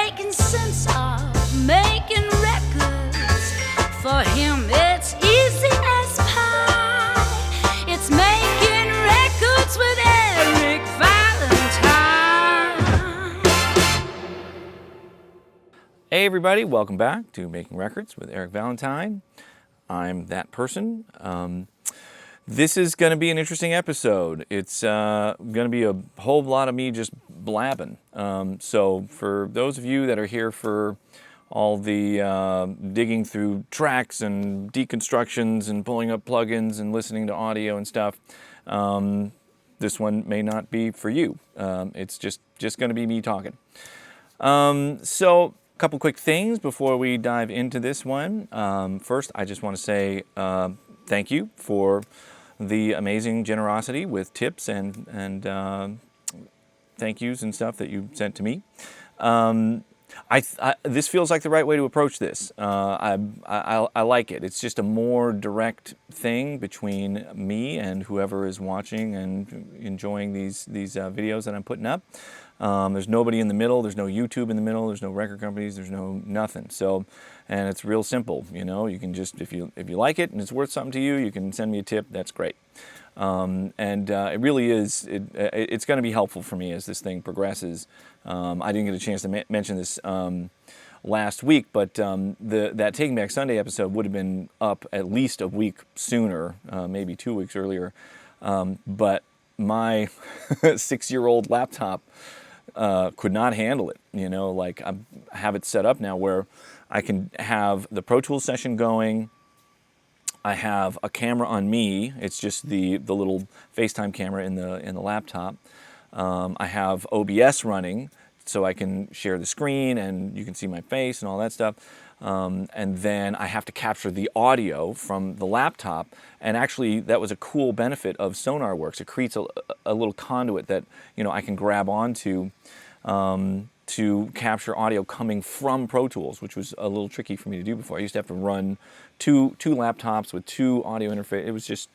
making sense of making records. For him, it's easy as pie. It's making records with Eric Valentine. Hey everybody, welcome back to Making Records with Eric Valentine. I'm that person. This is going to be an interesting episode. It's going to be a whole lot of me just blabbing. So for those of you that are here for all the digging through tracks and deconstructions and pulling up plugins and listening to audio and stuff, this one may not be for you. It's just going to be me talking. So a couple quick things before we dive into this one. First, I just want to say thank you for the amazing generosity with tips and thank yous and stuff that you sent to me. This feels like the right way to approach this. I like it. It's just a more direct thing between me and whoever is watching and enjoying these videos that I'm putting up. There's nobody in the middle. There's no YouTube in the middle. There's no record companies. There's no nothing. So, and it's real simple. You know, you can just if you like it and it's worth something to you, you can send me a tip. That's great. It really is. It's going to be helpful for me as this thing progresses. I didn't get a chance to mention this last week, but that Taking Back Sunday episode would have been up at least a week sooner, maybe 2 weeks earlier. But my 6-year-old laptop could not handle it. You know, like I have it set up now where I can have the Pro Tools session going. I have a camera on me. It's just the little FaceTime camera in the laptop. I have OBS running, so I can share the screen and you can see my face and all that stuff. And then I have to capture the audio from the laptop. And actually, that was a cool benefit of SonarWorks. It creates a little conduit that I can grab onto to capture audio coming from Pro Tools, which was a little tricky for me to do before. I used to have to run two laptops with two audio interface. It was just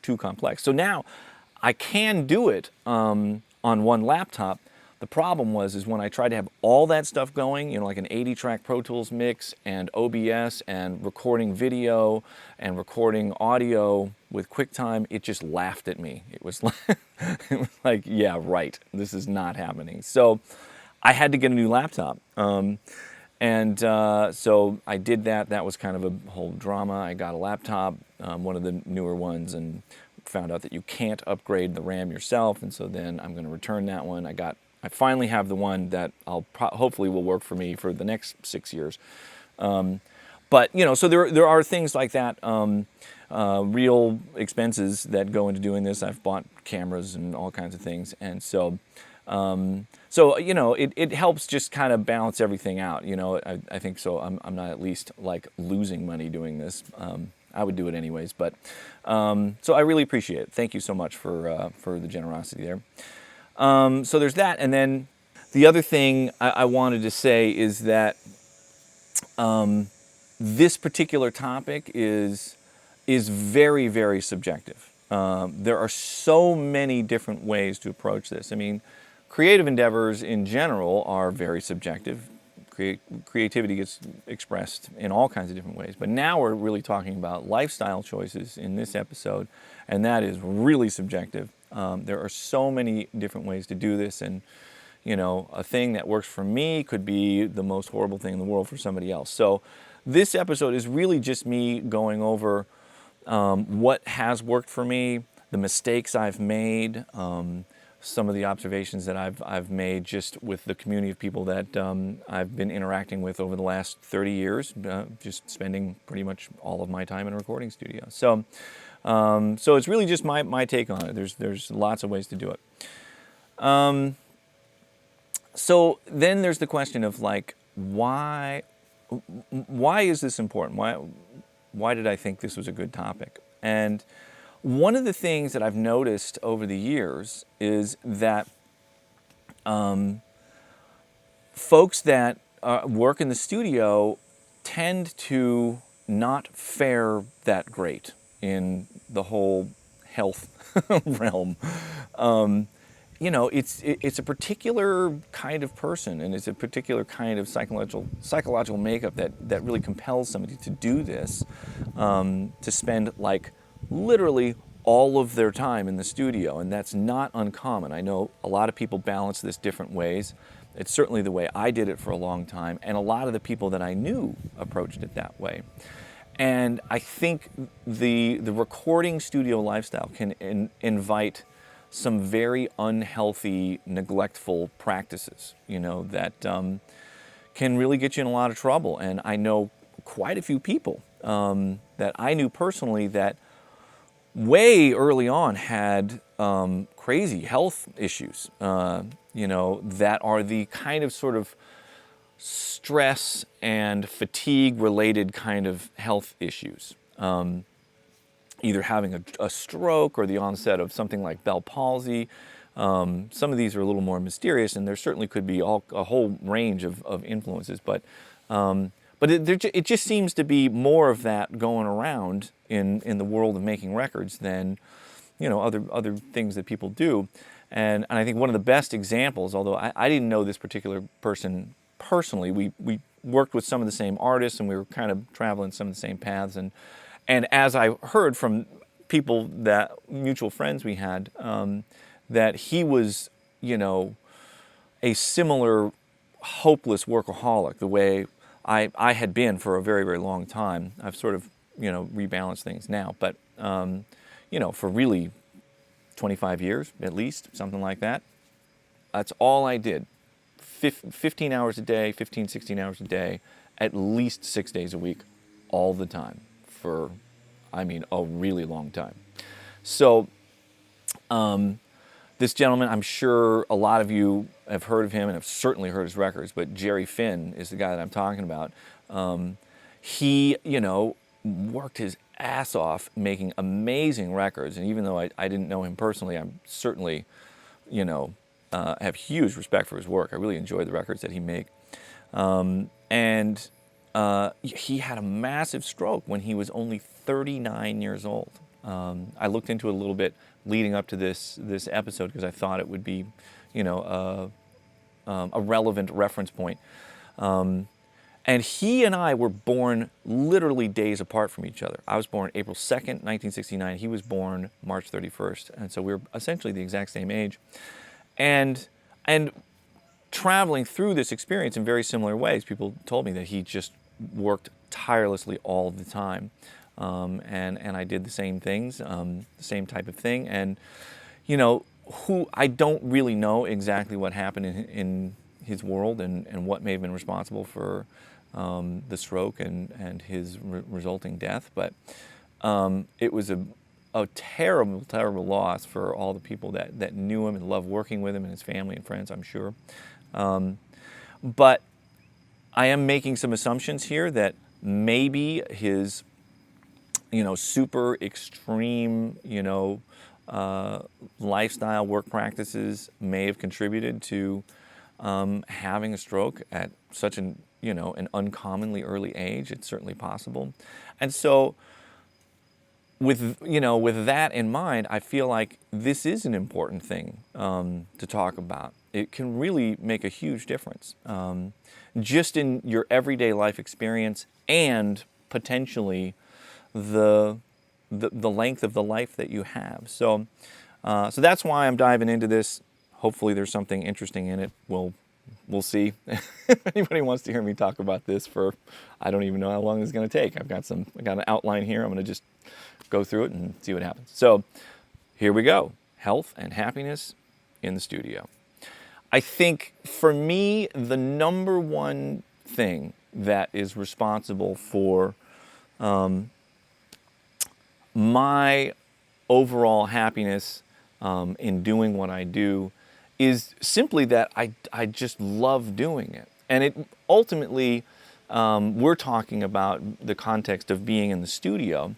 too complex. So now I can do it on one laptop. The problem is when I tried to have all that stuff going, like an 80-track Pro Tools mix and OBS and recording video and recording audio with QuickTime, it just laughed at me. It was like, yeah, right, this is not happening. So I had to get a new laptop. So I did that. That was kind of a whole drama. I got a laptop, one of the newer ones, and found out that you can't upgrade the RAM yourself. And so then I'm going to return that one. I finally have the one that hopefully will work for me for the next 6 years. But so there are things like that, real expenses that go into doing this. I've bought cameras and all kinds of things, and so it helps just kind of balance everything out. I think so. I'm not at least like losing money doing this. I would do it anyways, but so I really appreciate it. Thank you so much for the generosity there. So there's that, and then the other thing I wanted to say is that this particular topic is very, very subjective. There are so many different ways to approach this. I mean, creative endeavors in general are very subjective. Creativity gets expressed in all kinds of different ways. But now we're really talking about lifestyle choices in this episode, and that is really subjective. There are so many different ways to do this, and a thing that works for me could be the most horrible thing in the world for somebody else. So this episode is really just me going over what has worked for me, the mistakes I've made, some of the observations that I've made just with the community of people that I've been interacting with over the last 30 years, just spending pretty much all of my time in a recording studio. So it's really just my take on it. There's lots of ways to do it. So then there's the question of like, why is this important? Why did I think this was a good topic? And one of the things that I've noticed over the years is that folks that work in the studio tend to not fare that great in the whole health realm. it's a particular kind of person, and it's a particular kind of psychological makeup that really compels somebody to do this, to spend like literally all of their time in the studio, and that's not uncommon. I know a lot of people balance this different ways. It's certainly the way I did it for a long time, and a lot of the people that I knew approached it that way. And I think the recording studio lifestyle can invite some very unhealthy, neglectful practices, that can really get you in a lot of trouble. And I know quite a few people that I knew personally that way early on had crazy health issues, that are the kind of sort of stress and fatigue related kind of health issues. Either having a stroke or the onset of something like Bell palsy. Some of these are a little more mysterious, and there certainly could be a whole range of influences. But it just seems to be more of that going around in the world of making records than other things that people do. And I think one of the best examples, although I didn't know this particular person personally, we worked with some of the same artists, and we were kind of traveling some of the same paths. And as I heard from people, that mutual friends we had, that he was, a similar hopeless workaholic, the way I had been for a very, very long time. I've sort of, rebalanced things now, but, for really 25 years at least, something like that, that's all I did. 15 hours a day, 15, 16 hours a day, at least 6 days a week, all the time. For, a really long time. So, this gentleman, I'm sure a lot of you have heard of him and have certainly heard his records, but Jerry Finn is the guy that I'm talking about. He, worked his ass off making amazing records, and even though I didn't know him personally, I'm certainly, have huge respect for his work. I really enjoy the records that he made. He had a massive stroke when he was only 39 years old. I looked into it a little bit leading up to this episode because I thought it would be, a relevant reference point. And he and I were born literally days apart from each other. I was born April 2nd, 1969. He was born March 31st. And so we were essentially the exact same age. And traveling through this experience in very similar ways, people told me that he just worked tirelessly all the time. And I did the same things, the same type of thing. And, I don't really know exactly what happened in his world and what may have been responsible for the stroke and his resulting death. But it was a terrible, terrible loss for all the people that knew him and loved working with him, and his family and friends, I'm sure. But I am making some assumptions here that maybe his, super extreme, lifestyle, work practices may have contributed to having a stroke at such an uncommonly early age. It's certainly possible. And so with that in mind, I feel like this is an important thing to talk about. It can really make a huge difference, just in your everyday life experience and potentially the length of the life that you have. So that's why I'm diving into this. Hopefully there's something interesting in it. We'll see. If anybody wants to hear me talk about this for, I don't even know how long it's going to take. I got an outline here. I'm going to just go through it and see what happens. So here we go. Health and happiness in the studio. I think for me, the number one thing that is responsible for my overall happiness in doing what I do is simply that I just love doing it. And it ultimately, we're talking about the context of being in the studio,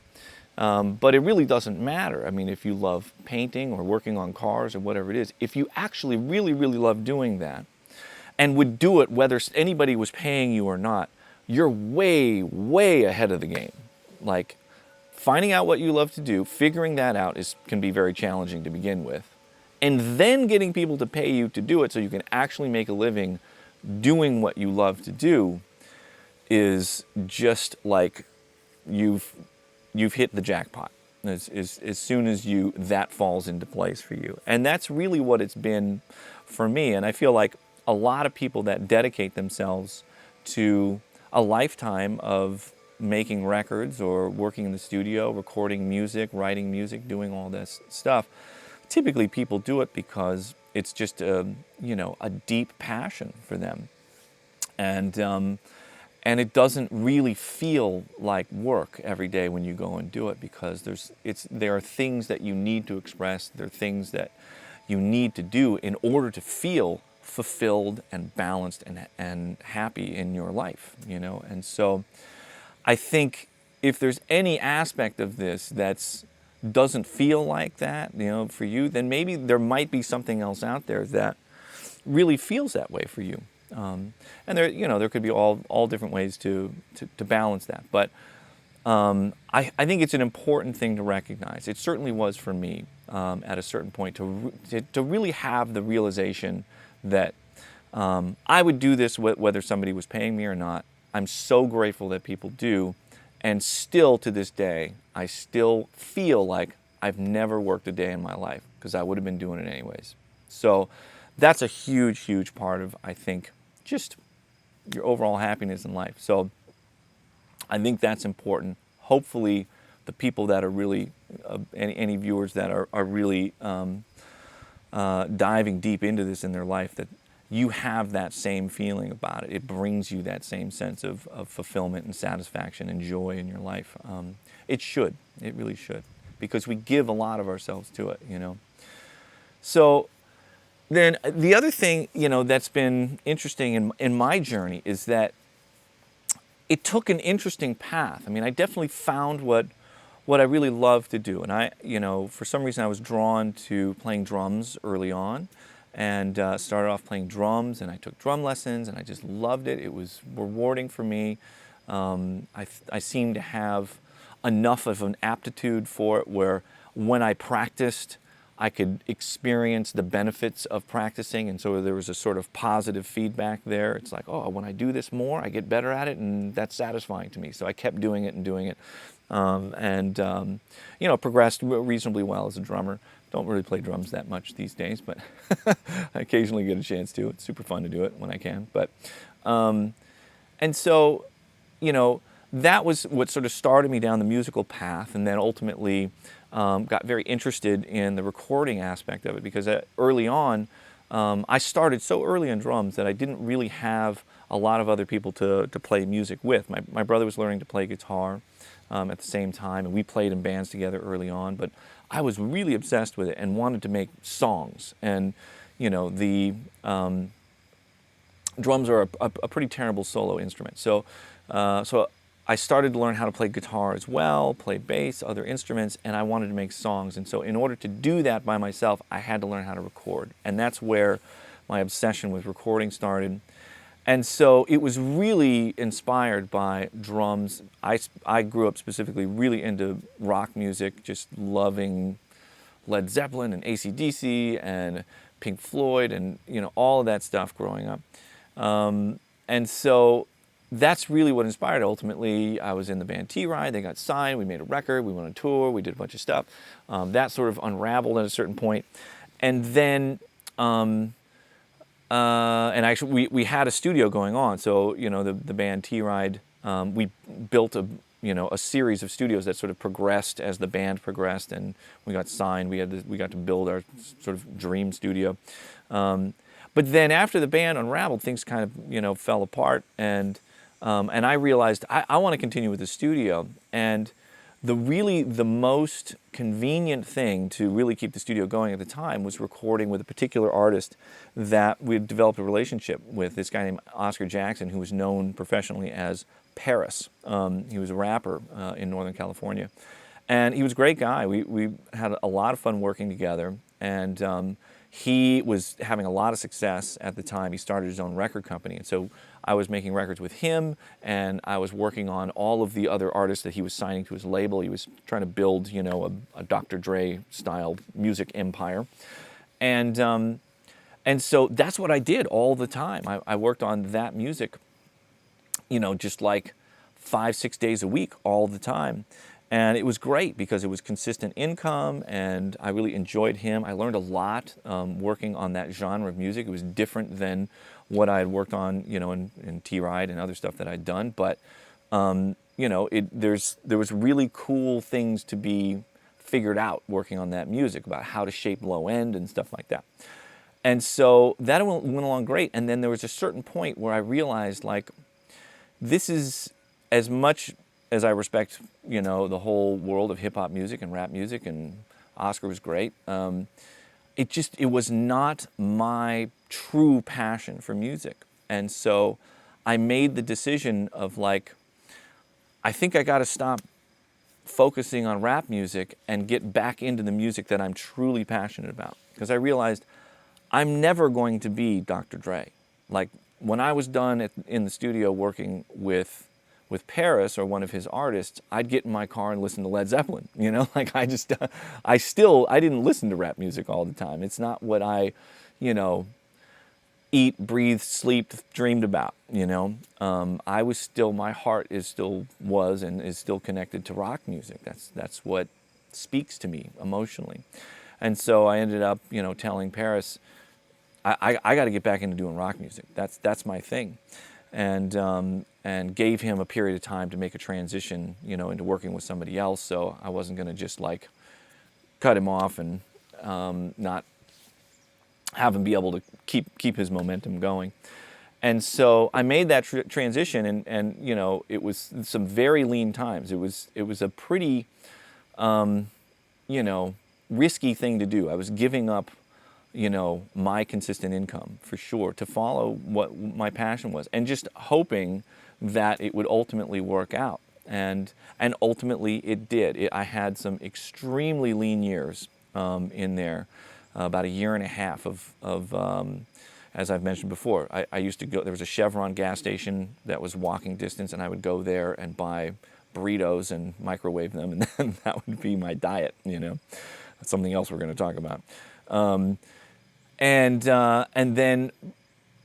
but it really doesn't matter. I mean, if you love painting or working on cars or whatever it is, if you actually really, really love doing that and would do it whether anybody was paying you or not, you're way, way ahead of the game. Like, finding out what you love to do, figuring that out can be very challenging to begin with. and then getting people to pay you to do it so you can actually make a living doing what you love to do is just like you've hit the jackpot as soon as that falls into place for you. And that's really what it's been for me. And I feel like a lot of people that dedicate themselves to a lifetime of making records or working in the studio, recording music, writing music, doing all this stuff, typically people do it because it's just a deep passion for them. And it doesn't really feel like work every day when you go and do it, because there are things that you need to express, there are things that you need to do in order to feel fulfilled and balanced and happy in your life, And so I think if there's any aspect of this that doesn't feel like that, for you, then maybe there might be something else out there that really feels that way for you. And there could be all different ways to balance that. But I think it's an important thing to recognize. It certainly was for me at a certain point to really have the realization that I would do this whether somebody was paying me or not. I'm so grateful that people do. And still to this day, I still feel like I've never worked a day in my life because I would have been doing it anyways. So that's a huge, huge part of, I think, just your overall happiness in life. So I think that's important. Hopefully the people that are really, any viewers that are really diving deep into this in their life, that you have that same feeling about it. It brings you that same sense of fulfillment and satisfaction and joy in your life. It should. It really should. Because we give a lot of ourselves to it, So then the other thing, that's been interesting in my journey is that it took an interesting path. I mean, I definitely found what I really love to do. And I, for some reason I was drawn to playing drums early on, and started off playing drums, and I took drum lessons, and I just loved it. It was rewarding for me. I seemed to have enough of an aptitude for it where when I practiced, I could experience the benefits of practicing, and so there was a sort of positive feedback there. It's like, oh, when I do this more, I get better at it, and that's satisfying to me. So I kept doing it, progressed reasonably well as a drummer. Don't really play drums that much these days, but I occasionally get a chance to. It's super fun to do it when I can. But, and so, that was what sort of started me down the musical path, and then ultimately got very interested in the recording aspect of it, because early on, I started so early in drums that I didn't really have a lot of other people to play music with. My brother was learning to play guitar at the same time, and we played in bands together early on, but I was really obsessed with it and wanted to make songs. And, the drums are a pretty terrible solo instrument. So I started to learn how to play guitar as well, play bass, other instruments, and I wanted to make songs. And so in order to do that by myself, I had to learn how to record. And that's where my obsession with recording started. And so it was really inspired by drums. I grew up specifically really into rock music, just loving Led Zeppelin and AC/DC and Pink Floyd and all of that stuff growing up. And so that's really what inspired it. Ultimately, I was in the band T-Ride. They got signed. We made a record. We went on tour. We did a bunch of stuff. That sort of unraveled at a certain point. And then... and actually, we had a studio going on. So, the band T-Ride, we built a series of studios that sort of progressed as the band progressed, and we got signed. We got to build our sort of dream studio. But then after the band unraveled, things kind of, fell apart, and I realized I want to continue with the studio. And the most convenient thing to really keep the studio going at the time was recording with a particular artist that we had developed a relationship with, this guy named Oscar Jackson, who was known professionally as Paris. He was a rapper in Northern California. And he was a great guy. We had a lot of fun working together, and he was having a lot of success at the time. He started his own record company, and so I was making records with him, and I was working on all of the other artists that he was signing to his label. He was trying to build, a Dr. Dre style music empire. And so that's what I did all the time. I worked on that music, just like 5-6 days a week all the time. And it was great because it was consistent income, and I really enjoyed him. I learned a lot working on that genre of music. It was different than what I had worked on, in T-Ride and other stuff that I'd done. But, there was really cool things to be figured out working on that music about how to shape low end and stuff like that. And so that went along great. And then there was a certain point where I realized, like, this is, as much as I respect, the whole world of hip hop music and rap music, and Oscar was great, it was not my true passion for music. And so I made the decision of, like, I think I got to stop focusing on rap music and get back into the music that I'm truly passionate about. Because I realized I'm never going to be Dr. Dre. Like, when I was done in the studio working with Paris or one of his artists, I'd get in my car and listen to Led Zeppelin. Like, I didn't listen to rap music all the time. It's not what I, eat, breathe, sleep, dreamed about. I was still, my heart was and is still connected to rock music. That's what speaks to me emotionally. And so I ended up, telling Paris, I got to get back into doing rock music. That's my thing. And gave him a period of time to make a transition, into working with somebody else. So I wasn't going to just, like, cut him off and not have him be able to keep his momentum going. And so I made that transition, and it was some very lean times. It was a pretty risky thing to do. I was giving up my consistent income, for sure, to follow what my passion was, and just hoping that it would ultimately work out. And ultimately it did. I had some extremely lean years in there, about a year and a half of as I've mentioned before. I used to go, there was a Chevron gas station that was walking distance, and I would go there and buy burritos and microwave them, and then that would be my diet. That's something else we're going to talk about. And then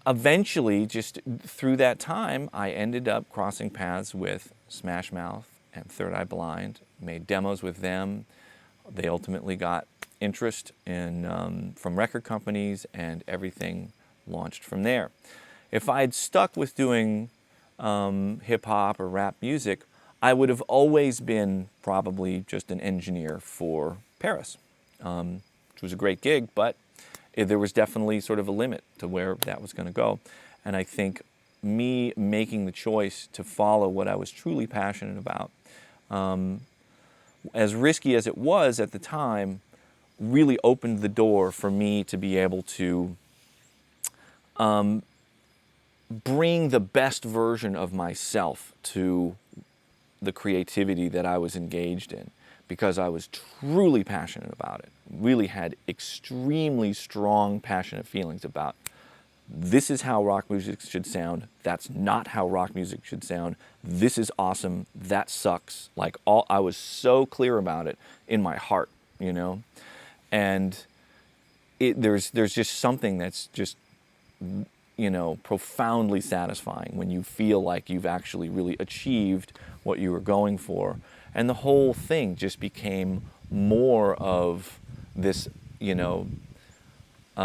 eventually, just through that time, I ended up crossing paths with Smash Mouth and Third Eye Blind, made demos with them. They ultimately got interest from record companies, and everything launched from there. If I'd stuck with doing hip hop or rap music, I would have always been probably just an engineer for Paris, which was a great gig, but there was definitely sort of a limit to where that was going to go. And I think me making the choice to follow what I was truly passionate about, as risky as it was at the time, really opened the door for me to be able to bring the best version of myself to the creativity that I was engaged in, because I was truly passionate about it. Really had extremely strong, passionate feelings about, this is how rock music should sound. That's not how rock music should sound. This is awesome. That sucks. Like, I was so clear about it in my heart, And there's just something that's just, profoundly satisfying when you feel like you've actually really achieved what you were going for. And the whole thing just became more of this,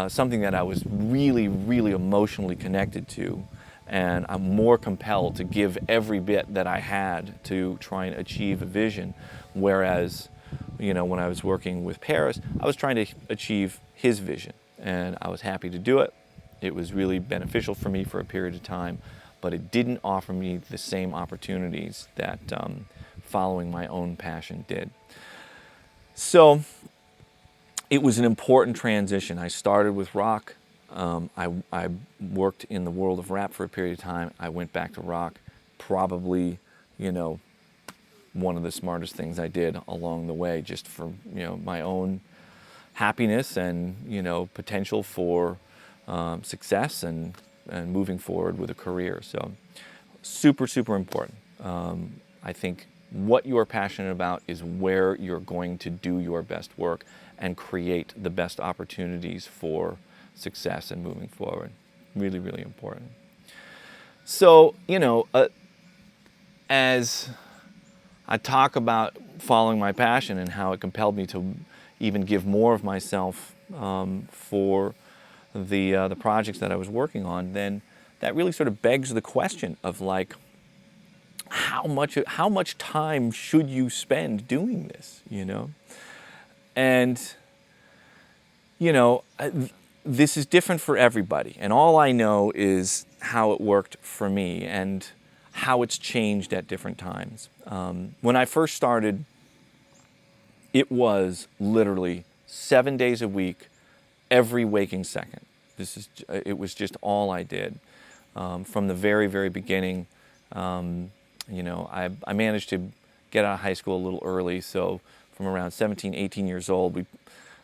something that I was really, really emotionally connected to. And I'm more compelled to give every bit that I had to try and achieve a vision. Whereas, when I was working with Paris, I was trying to achieve his vision. And I was happy to do it. It was really beneficial for me for a period of time, but it didn't offer me the same opportunities that following my own passion did. So it was an important transition. I started with rock. I worked in the world of rap for a period of time. I went back to rock. Probably, one of the smartest things I did along the way, just for, my own happiness and, potential for success and moving forward with a career. So super, super important. I think what you're passionate about is where you're going to do your best work. and create the best opportunities for success and moving forward. Really, really important. So, as I talk about following my passion and how it compelled me to even give more of myself for the projects that I was working on, then that really sort of begs the question of like, how much time should you spend doing this, And this is different for everybody, and all I know is how it worked for me and how it's changed at different times. When I first started, it was literally 7 days a week, every waking second. It was just all I did. From the very, very beginning, I managed to get out of high school a little early, so from around 17, 18 years old,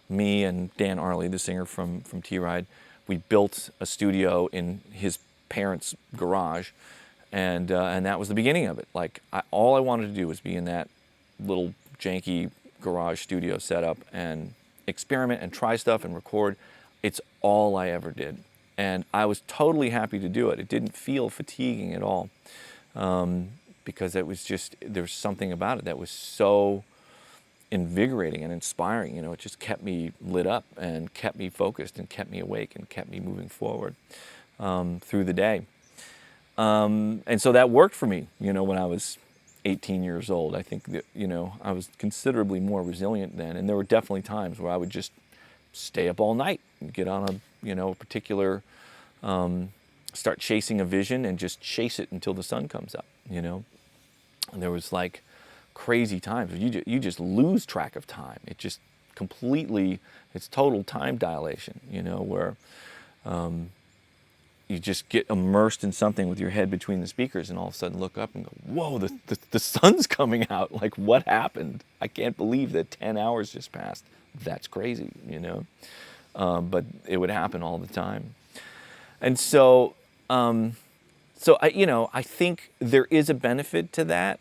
me and Dan Arley, the singer from T-Ride, we built a studio in his parents' garage, and that was the beginning of it. Like, all I wanted to do was be in that little janky garage studio setup and experiment and try stuff and record. It's all I ever did, and I was totally happy to do it. It didn't feel fatiguing at all, because it was just, there was something about it that was so invigorating and inspiring. It just kept me lit up and kept me focused and kept me awake and kept me moving forward through the day. And so that worked for me, when I was 18 years old. I think that, I was considerably more resilient then. And there were definitely times where I would just stay up all night and get on a particular, start chasing a vision and just chase it until the sun comes up, And there was like crazy times where you just lose track of time. It just completely, it's total time dilation, where you just get immersed in something with your head between the speakers and all of a sudden look up and go, whoa, the sun's coming out. Like, what happened? I can't believe that 10 hours just passed. That's crazy, but it would happen all the time. And so, I think there is a benefit to that.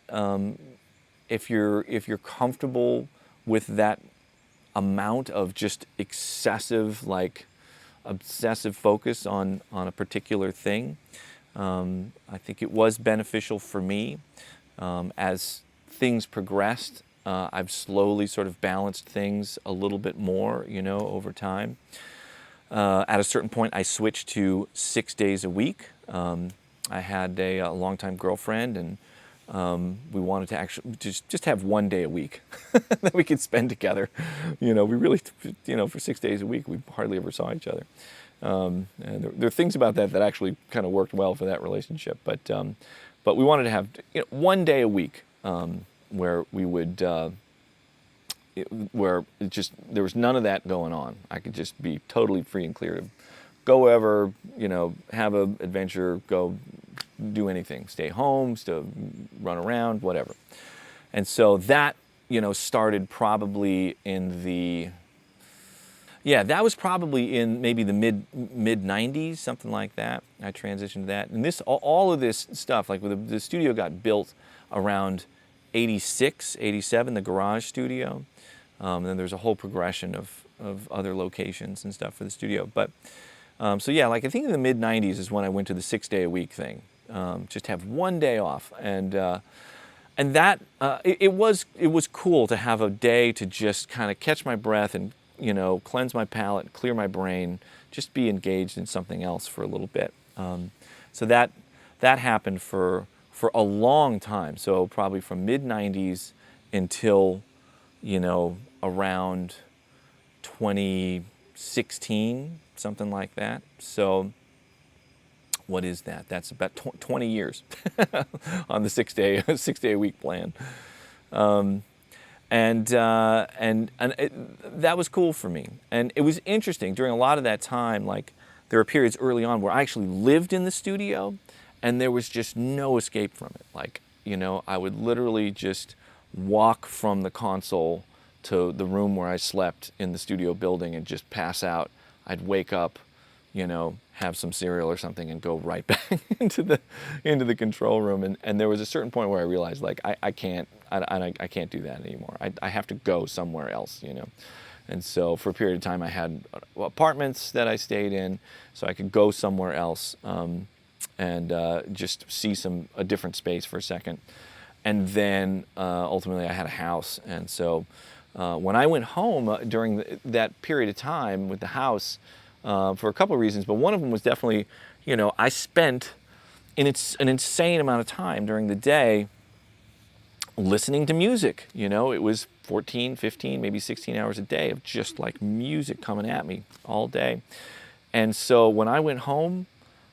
If you're comfortable with that amount of just excessive, like, obsessive focus on a particular thing, I think it was beneficial for me. As things progressed, I've slowly sort of balanced things a little bit more, over time. At a certain point, I switched to 6 days a week. I had a longtime girlfriend, and we wanted to actually just have 1 day a week that we could spend together. We really, for 6 days a week, we hardly ever saw each other. And there are things about that actually kind of worked well for that relationship. But we wanted to have 1 day a week where we would, where there was none of that going on. I could just be totally free and clear to go wherever, have an adventure, go do anything, stay home, run around, whatever. And so that, started probably that was probably in maybe the mid 90s, something like that. I transitioned to that. And all of this stuff, like the studio got built around 86, 87, the garage studio. And then there's a whole progression of other locations and stuff for the studio. But I think in the mid 90s is when I went to the 6 day a week thing. Just have 1 day off, and that it was cool to have a day to just kind of catch my breath and cleanse my palate, clear my brain, just be engaged in something else for a little bit. So that happened for a long time. So probably from mid 90s until around 2016, something like that. So what is that? That's about 20 years on the 6 day a week plan. And that was cool for me. And it was interesting during a lot of that time. Like, there were periods early on where I actually lived in the studio, and there was just no escape from it. Like, I would literally just walk from the console to the room where I slept in the studio building and just pass out. I'd wake up, have some cereal or something and go right back into the control room. And there was a certain point where I realized, like, I can't do that anymore. I have to go somewhere else, And so for a period of time, I had apartments that I stayed in, so I could go somewhere else and just see a different space for a second. And then ultimately, I had a house. And so when I went home during that period of time with the house, for a couple of reasons, but one of them was definitely, I spent an insane amount of time during the day listening to music. It was 14, 15, maybe 16 hours a day of just like music coming at me all day. And so when I went home,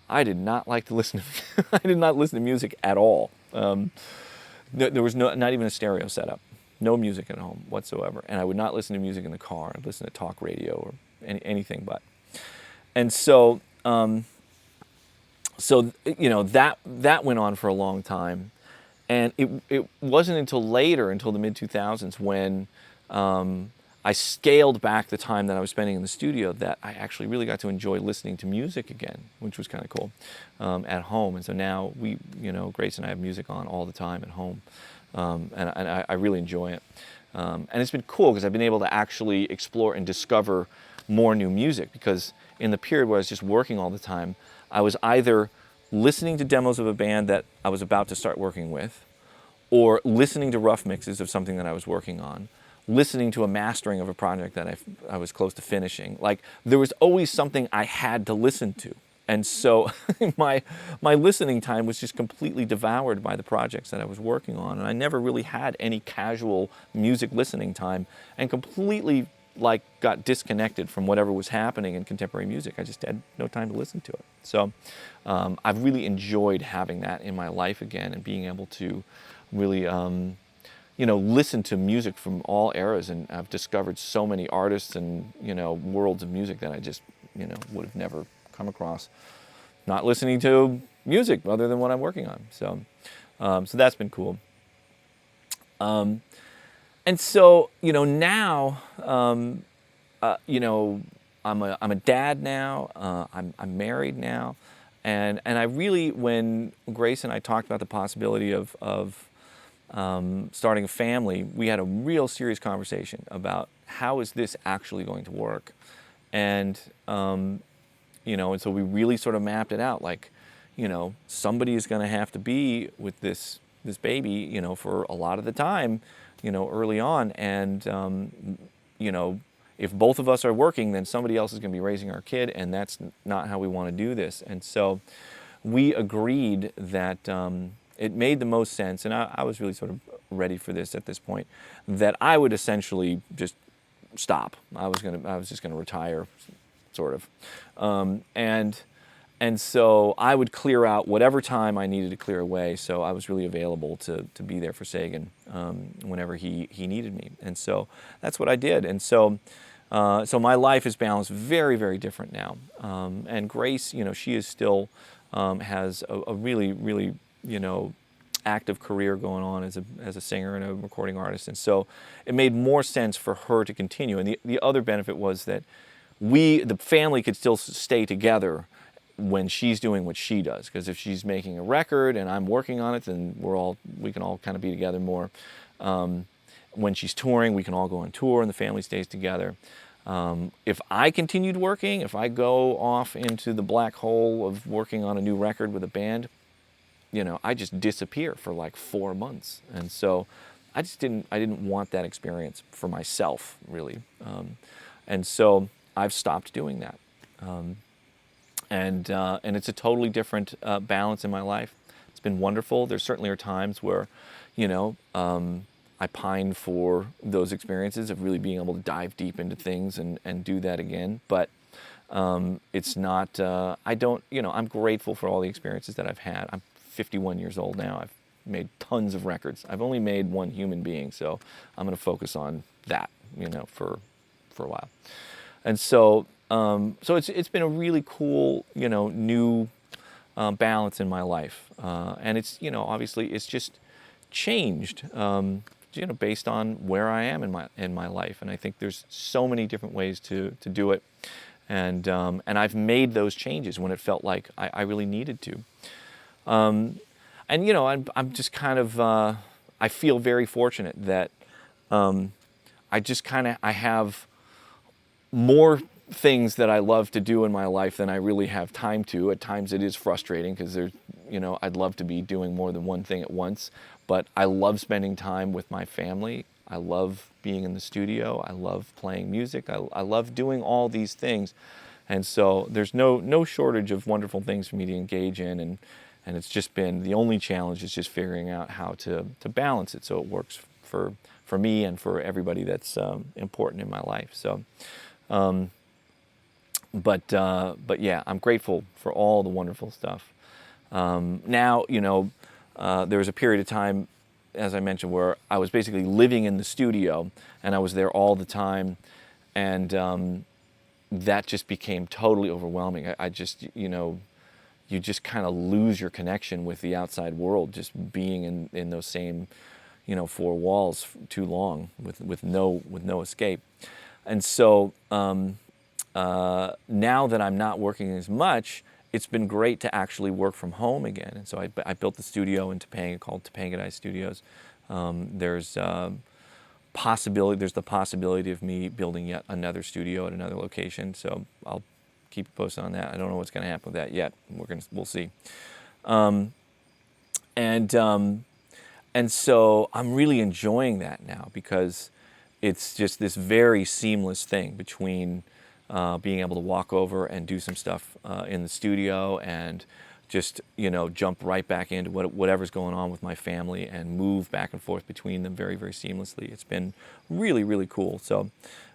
I did not like to listen to I did not listen to music at all. There was not even a stereo setup, no music at home whatsoever. And I would not listen to music in the car. I'd listen to talk radio or anything but. And so, that went on for a long time. And it wasn't until later, until the mid-2000s, when I scaled back the time that I was spending in the studio, that I actually really got to enjoy listening to music again, which was kind of cool, at home. And so now Grace and I have music on all the time at home, and I really enjoy it. And it's been cool because I've been able to actually explore and discover more new music, because in the period where I was just working all the time, I was either listening to demos of a band that I was about to start working with, or listening to rough mixes of something that I was working on, listening to a mastering of a project that I was close to finishing. Like, there was always something I had to listen to. And so my listening time was just completely devoured by the projects that I was working on. And I never really had any casual music listening time, and completely got disconnected from whatever was happening in contemporary music. I just had no time to listen to it. So I've really enjoyed having that in my life again, and being able to really listen to music from all eras. And I've discovered so many artists and worlds of music that I just would have never come across not listening to music other than what I'm working on. So that's been cool. And so, now, I'm a dad now. I'm married now, and I really, when Grace and I talked about the possibility of starting a family, we had a real serious conversation about how is this actually going to work, and and so we really sort of mapped it out. Somebody is going to have to be with this baby, for a lot of the time, early on. And, if both of us are working, then somebody else is going to be raising our kid, and that's not how we want to do this. And so we agreed that it made the most sense, and I was really sort of ready for this at this point, that I would essentially just stop. I was just going to retire, sort of. And so I would clear out whatever time I needed to clear away. So I was really available to be there for Sagan whenever he needed me. And so that's what I did. And so my life is balanced very, very different now. And Grace, she is still has a really, really, active career going on as a singer and a recording artist. And so it made more sense for her to continue. And the other benefit was that the family could still stay together when she's doing what she does, because if she's making a record and I'm working on it, then we can all kind of be together more. When she's touring, we can all go on tour and the family stays together. If I continued working, if I go off into the black hole of working on a new record with a band, I just disappear for like 4 months. And so I didn't want that experience for myself, really. And so I've stopped doing that. And it's a totally different balance in my life. It's been wonderful. There certainly are times where, I pine for those experiences of really being able to dive deep into things and do that again. But it's not, I'm grateful for all the experiences that I've had. I'm 51 years old now. I've made tons of records. I've only made one human being, so I'm going to focus on that, for a while. And so it's been a really cool, new balance in my life, and it's obviously it's just changed, based on where I am in my life, and I think there's so many different ways to do it, and I've made those changes when it felt like I really needed to, and I'm just kind of I feel very fortunate that I have more things that I love to do in my life than I really have time to. At times it is frustrating because there's, I'd love to be doing more than one thing at once, but I love spending time with my family. I love being in the studio. I love playing music. I love doing all these things. And so there's no shortage of wonderful things for me to engage in, and it's just been, the only challenge is just figuring out how to balance it so it works for me and for everybody that's important in my life. So, but yeah, I'm grateful for all the wonderful stuff. Now, there was a period of time, as I mentioned, where I was basically living in the studio and I was there all the time, and that just became totally overwhelming. I just, you just kind of lose your connection with the outside world just being in those same, four walls too long with no escape. And so now that I'm not working as much, it's been great to actually work from home again. And so I built the studio in Topanga called Topanga Diet Studios. There's the possibility of me building yet another studio at another location. So I'll keep you posted on that. I don't know what's going to happen with that yet. We'll see. And so I'm really enjoying that now because it's just this very seamless thing between being able to walk over and do some stuff in the studio and just, jump right back into whatever's going on with my family and move back and forth between them very, very seamlessly. It's been really, really cool. So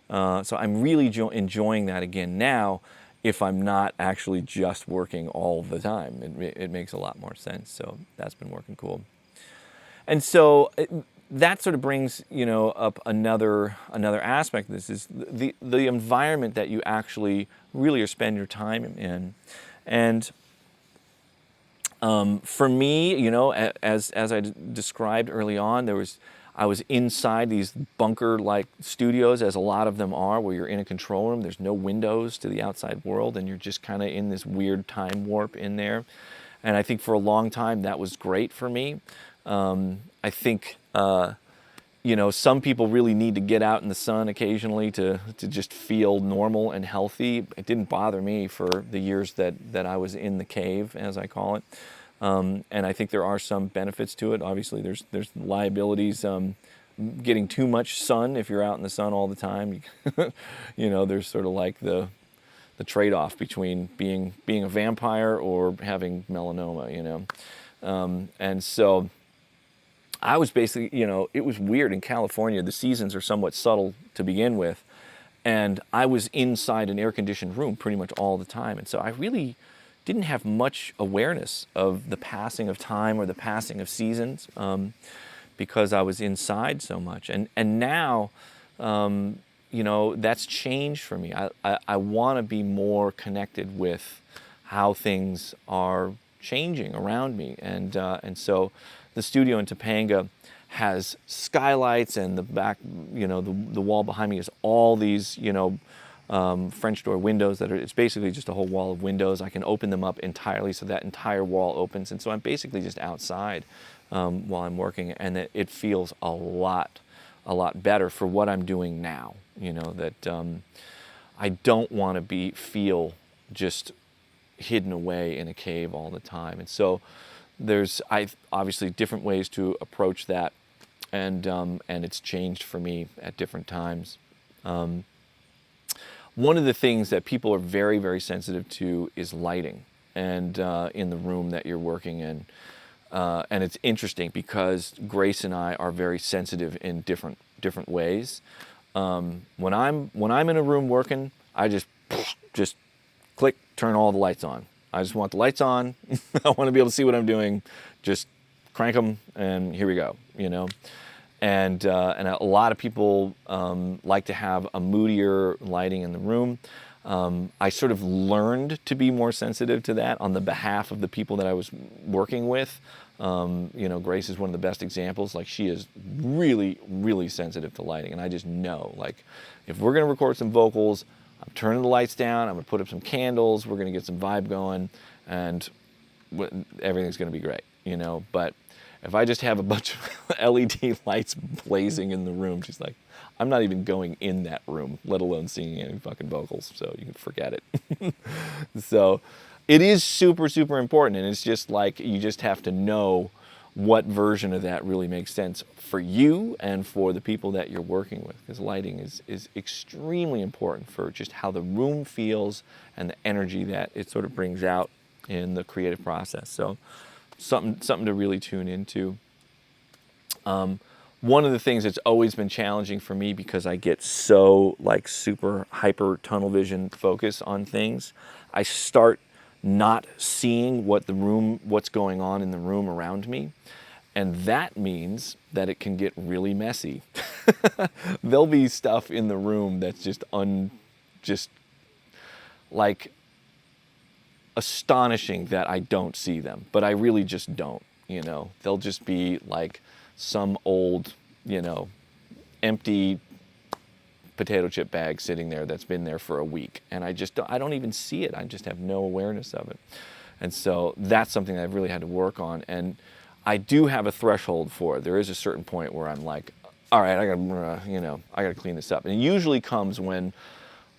I'm really enjoying that again now. If I'm not actually just working all the time, it makes a lot more sense. So that's been working cool. And so that sort of brings, up another aspect of this is the environment that you actually really are spending your time in. And for me, as I described early on, I was inside these bunker-like studios, as a lot of them are, where you're in a control room. There's no windows to the outside world, and you're just kind of in this weird time warp in there. And I think for a long time that was great for me. I think some people really need to get out in the sun occasionally to just feel normal and healthy. It didn't bother me for the years that I was in the cave, as I call it. And I think there are some benefits to it. Obviously, there's liabilities. Getting too much sun, if you're out in the sun all the time, there's sort of like the trade-off between being a vampire or having melanoma, and so I was basically, it was weird in California. The seasons are somewhat subtle to begin with, and I was inside an air-conditioned room pretty much all the time, and so I really didn't have much awareness of the passing of time or the passing of seasons because I was inside so much. And now, that's changed for me. I want to be more connected with how things are changing around me. And so the studio in Topanga has skylights, and the back, the wall behind me is all these, French door windows it's basically just a whole wall of windows. I can open them up entirely so that entire wall opens. And so I'm basically just outside while I'm working, and it feels a lot better for what I'm doing now. That I don't want to feel just hidden away in a cave all the time. And so there's obviously different ways to approach that, and it's changed for me at different times. One of the things that people are very, very sensitive to is lighting, and in the room that you're working in. And it's interesting because Grace and I are very sensitive in different ways. When I'm in a room working, I just click, turn all the lights on. I just want the lights on. I want to be able to see what I'm doing. Just crank them, and here we go. And a lot of people like to have a moodier lighting in the room. I sort of learned to be more sensitive to that on the behalf of the people that I was working with. Grace is one of the best examples. Like, she is really, really sensitive to lighting, and I just know, like, if we're going to record some vocals, I'm turning the lights down, I'm going to put up some candles, we're going to get some vibe going, and everything's going to be great, But If I just have a bunch of LED lights blazing in the room, she's like, I'm not even going in that room, let alone singing any fucking vocals, so you can forget it. So it is super, super important, and it's just like you just have to know what version of that really makes sense for you and for the people that you're working with, because lighting is extremely important for just how the room feels and the energy that it sort of brings out in the creative process. So something to really tune into. One of the things that's always been challenging for me, because I get so like super hyper tunnel vision focus on things, I start not seeing what's going on in the room around me. And that means that it can get really messy. There'll be stuff in the room that's just like astonishing that I don't see them, but I really just don't, you know. They'll just be like some old, you know, empty potato chip bag sitting there that's been there for a week, and I don't even see it. I just have no awareness of it. And so that's something I've really had to work on, and I do have a threshold for it. There is a certain point where I'm like, all right, I gotta clean this up. And it usually comes when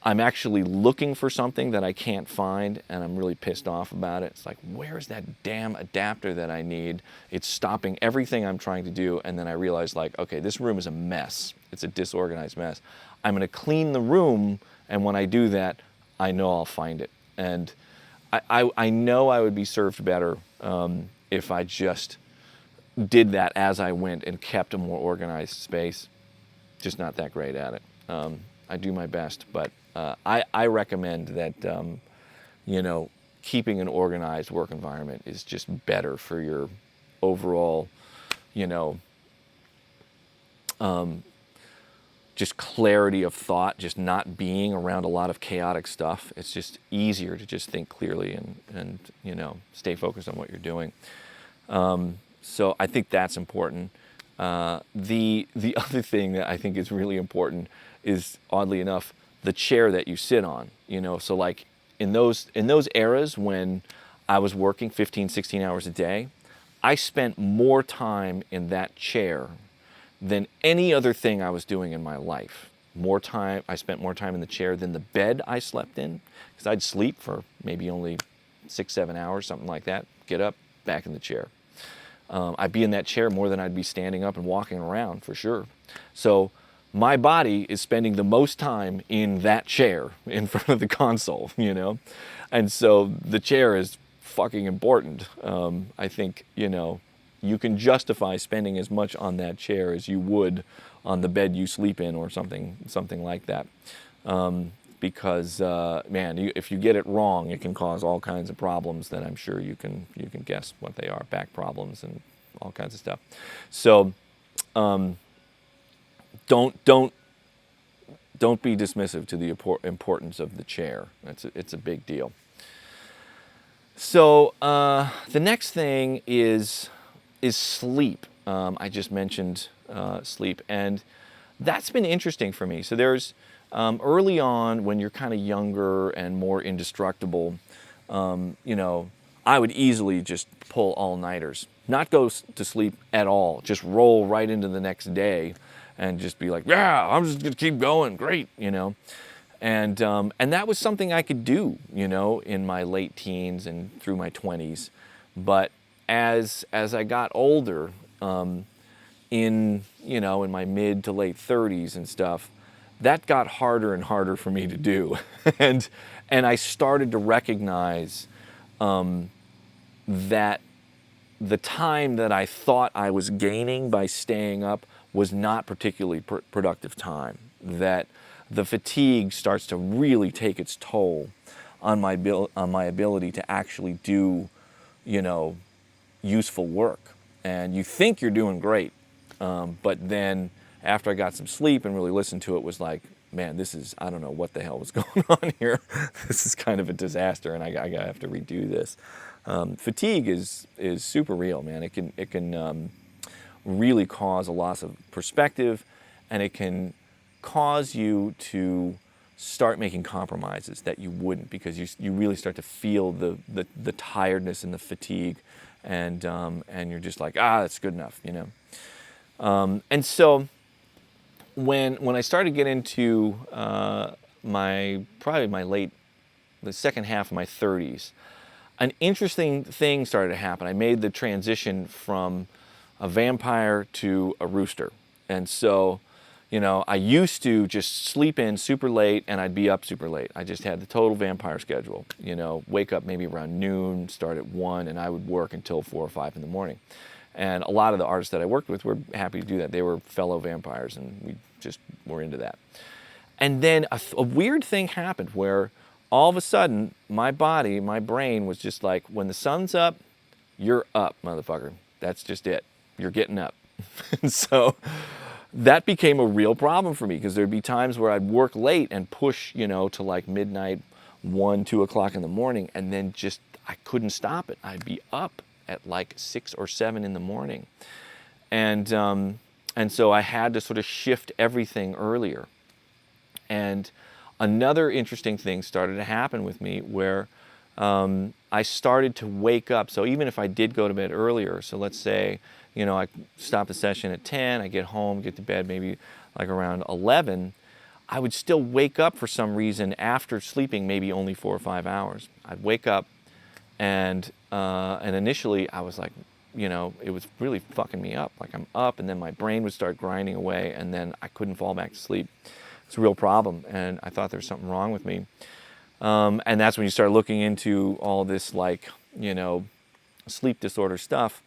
I'm actually looking for something that I can't find, and I'm really pissed off about it. It's like, where's that damn adapter that I need? It's stopping everything I'm trying to do, and then I realize, like, okay, this room is a mess. It's a disorganized mess. I'm gonna clean the room, and when I do that, I know I'll find it. And I know I would be served better if I just did that as I went and kept a more organized space. Just not that great at it. I do my best, but I recommend that, you know, keeping an organized work environment is just better for your overall, you know, just clarity of thought, just not being around a lot of chaotic stuff. It's just easier to just think clearly and you know, stay focused on what you're doing. So I think that's important. The other thing that I think is really important is, oddly enough, the chair that you sit on. You know, so like in those eras when I was working 15, 16 hours a day, I spent more time in that chair than any other thing I was doing in my life. I spent more time in the chair than the bed I slept in, because I'd sleep for maybe only 6, 7 hours, something like that, get up, back in the chair. I'd be in that chair more than I'd be standing up and walking around, for sure. So my body is spending the most time in that chair in front of the console, you know? And so the chair is fucking important. I think, you know, you can justify spending as much on that chair as you would on the bed you sleep in or something like that. Because man, if you get it wrong, it can cause all kinds of problems that I'm sure you can guess what they are, back problems and all kinds of stuff. So don't be dismissive to the importance of the chair. It's a big deal. So the next thing is sleep. I just mentioned sleep, and that's been interesting for me. So there's early on, when you're kind of younger and more indestructible, you know, I would easily just pull all-nighters, not go to sleep at all, just roll right into the next day and just be like, yeah, I'm just gonna keep going, great, you know. And that was something I could do, you know, in my late teens and through my 20s. But as I got older, in my mid to late 30s and stuff, that got harder and harder for me to do. and I started to recognize that the time that I thought I was gaining by staying up was not particularly productive time. That the fatigue starts to really take its toll on my ability to actually do, you know, useful work. And you think you're doing great, but then after I got some sleep and really listened to it, was like, man, I don't know what the hell was going on here. This is kind of a disaster, and I have to redo this. Fatigue is super real, man. It can really cause a loss of perspective, and it can cause you to start making compromises that you wouldn't, because you really start to feel the tiredness and the fatigue, and you're just like, that's good enough, you know. And so when I started to get into the second half of my 30s, an interesting thing started to happen. I made the transition from a vampire to a rooster. And so, you know, I used to just sleep in super late and I'd be up super late. I just had the total vampire schedule. You know, wake up maybe around noon, start at 1, and I would work until 4 or 5 in the morning. And a lot of the artists that I worked with were happy to do that. They were fellow vampires and we just were into that. And then a weird thing happened where all of a sudden my body, my brain was just like, when the sun's up, you're up, motherfucker. That's just it. You're getting up. And so that became a real problem for me because there'd be times where I'd work late and push, you know, to like midnight, 1, 2 o'clock in the morning, and then just I couldn't stop it. I'd be up at like 6 or 7 in the morning. And so I had to sort of shift everything earlier. And another interesting thing started to happen with me where I started to wake up. So even if I did go to bed earlier, so let's say, you know, I stop the session at 10, I get home, get to bed maybe like around 11, I would still wake up for some reason after sleeping maybe only 4 or 5 hours. I'd wake up and initially I was like, you know, it was really fucking me up. Like I'm up and then my brain would start grinding away and then I couldn't fall back to sleep. It's a real problem, and I thought there was something wrong with me. And that's when you start looking into all this, like, you know, sleep disorder stuff.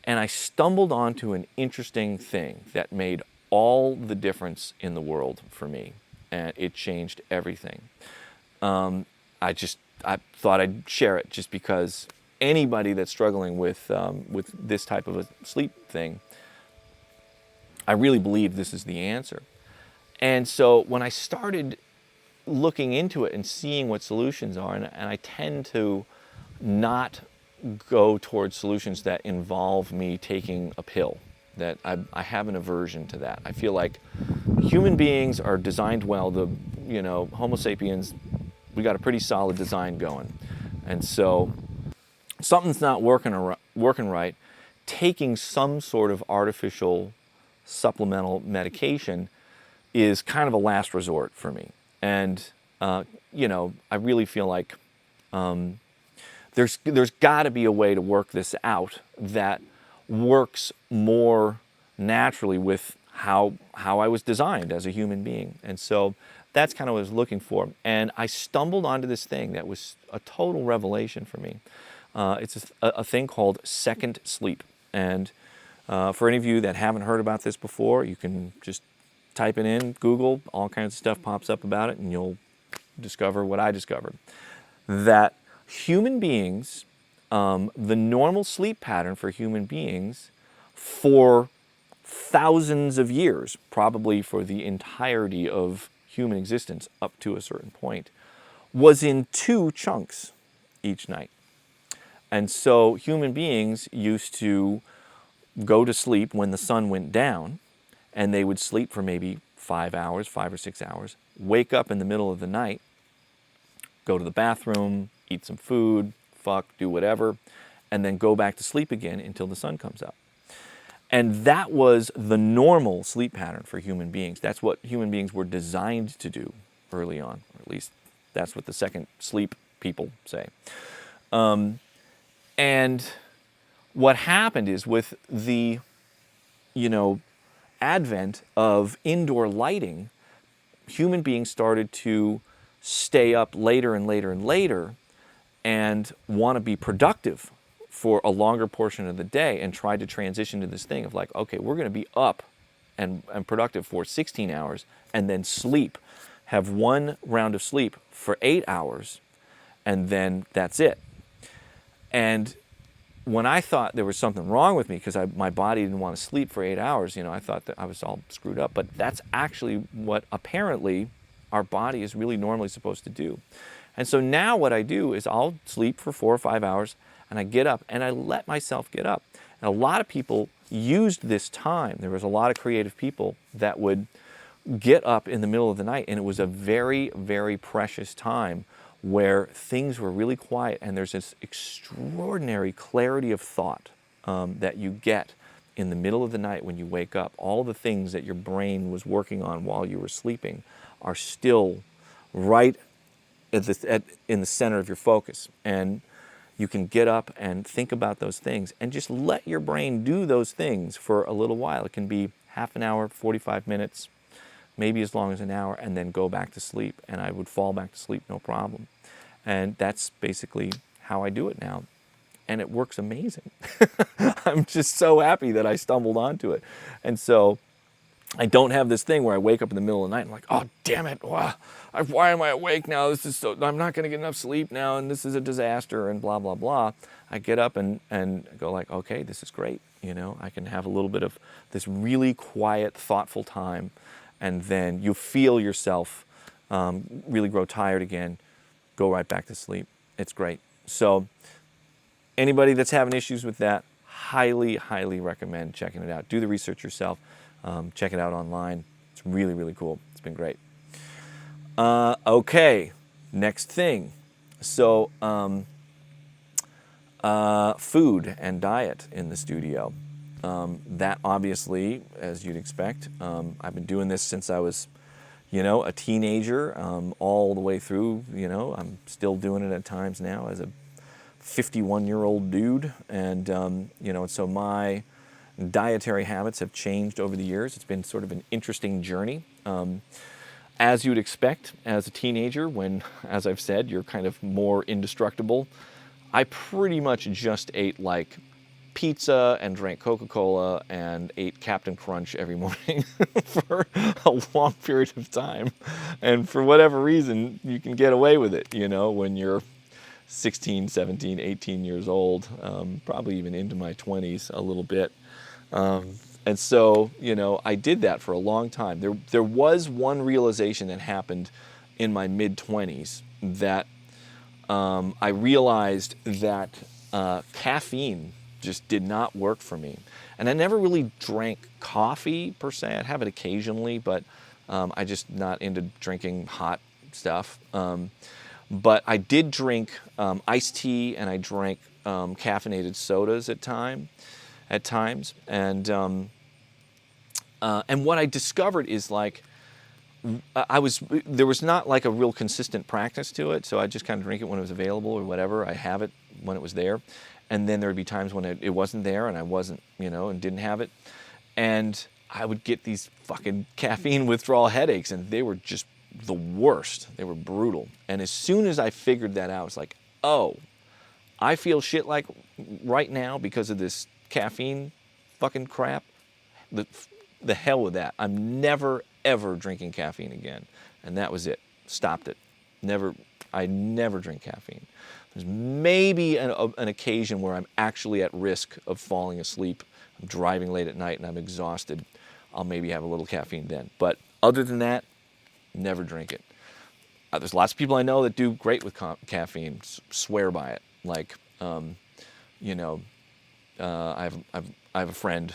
And I stumbled onto an interesting thing that made all the difference in the world for me, and it changed everything. I thought I'd share it just because anybody that's struggling with this type of a sleep thing, I really believe this is the answer. And so when I started looking into it and seeing what solutions are, and I tend to not go towards solutions that involve me taking a pill, that I have an aversion to that. I feel like human beings are designed well. You know, Homo sapiens, we got a pretty solid design going. And so something's not working right, taking some sort of artificial supplemental medication is kind of a last resort for me. And, you know, I really feel like there's got to be a way to work this out that works more naturally with how I was designed as a human being. And so that's kind of what I was looking for. And I stumbled onto this thing that was a total revelation for me. It's a thing called second sleep. And for any of you that haven't heard about this before, you can just type it in, Google, all kinds of stuff pops up about it, and you'll discover what I discovered. That human beings, the normal sleep pattern for human beings for thousands of years, probably for the entirety of human existence up to a certain point, was in 2 chunks each night. And so human beings used to go to sleep when the sun went down, and they would sleep for maybe 5 hours, 5 or 6 hours, wake up in the middle of the night, go to the bathroom, eat some food, fuck, do whatever, and then go back to sleep again until the sun comes up. And that was the normal sleep pattern for human beings. That's what human beings were designed to do early on, or at least that's what the second sleep people say. And what happened is with the, you know, advent of indoor lighting, human beings started to stay up later and later and later and want to be productive for a longer portion of the day and tried to transition to this thing of like, okay, we're going to be up and productive for 16 hours and then sleep, have 1 round of sleep for 8 hours, and then that's it. And when I thought there was something wrong with me because my body didn't want to sleep for 8 hours, you know, I thought that I was all screwed up. But that's actually what apparently our body is really normally supposed to do. And so now what I do is I'll sleep for 4 or 5 hours and I get up and I let myself get up. And a lot of people used this time. There was a lot of creative people that would get up in the middle of the night, and it was a very, very precious time where things were really quiet, and there's this extraordinary clarity of thought that you get in the middle of the night when you wake up. All the things that your brain was working on while you were sleeping are still right in the center of your focus. And you can get up and think about those things and just let your brain do those things for a little while. It can be half an hour, 45 minutes, maybe as long as an hour, and then go back to sleep. And I would fall back to sleep no problem. And that's basically how I do it now. And it works amazing. I'm just so happy that I stumbled onto it. And so I don't have this thing where I wake up in the middle of the night and I'm like, oh, damn it. Why am I awake now? I'm not going to get enough sleep now, and this is a disaster, and blah, blah, blah. I get up and go like, okay, this is great. You know, I can have a little bit of this really quiet, thoughtful time, and then you feel yourself really grow tired again, go right back to sleep. It's great. So anybody that's having issues with that, highly, highly recommend checking it out. Do the research yourself. Check it out online. It's really, really cool. It's been great. Okay, next thing. So food and diet in the studio. That obviously, as you'd expect, I've been doing this since I was, a teenager, all the way through. I'm still doing it at times now as a 51-year-old dude, and so my dietary habits have changed over the years. It's been sort of an interesting journey. As you'd expect as a teenager, when, as I've said, you're kind of more indestructible, I pretty much just ate like pizza and drank Coca-Cola and ate Captain Crunch every morning for a long period of time. And for whatever reason, you can get away with it, when you're 16, 17, 18 years old, probably even into my 20s a little bit. And so, I did that for a long time. There was one realization that happened in my mid-20s that I realized that caffeine just did not work for me. And I never really drank coffee per se. I'd have it occasionally, but I just not into drinking hot stuff. But I did drink iced tea, and I drank caffeinated sodas at times. And what I discovered is like there was not like a real consistent practice to it. So I just kind of drink it when it was available or whatever. I have it when it was there. And then there would be times when it wasn't there and I wasn't, and didn't have it. And I would get these fucking caffeine withdrawal headaches, and they were just the worst. They were brutal. And as soon as I figured that out, it's like, oh, I feel shit like right now because of this caffeine fucking crap. The hell with that. I'm never, ever drinking caffeine again. And that was it. Stopped it. I never drink caffeine. There's maybe an occasion where I'm actually at risk of falling asleep. I'm driving late at night and I'm exhausted. I'll maybe have a little caffeine then. But other than that, never drink it. There's lots of people I know that do great with caffeine, swear by it. Like, I have a friend,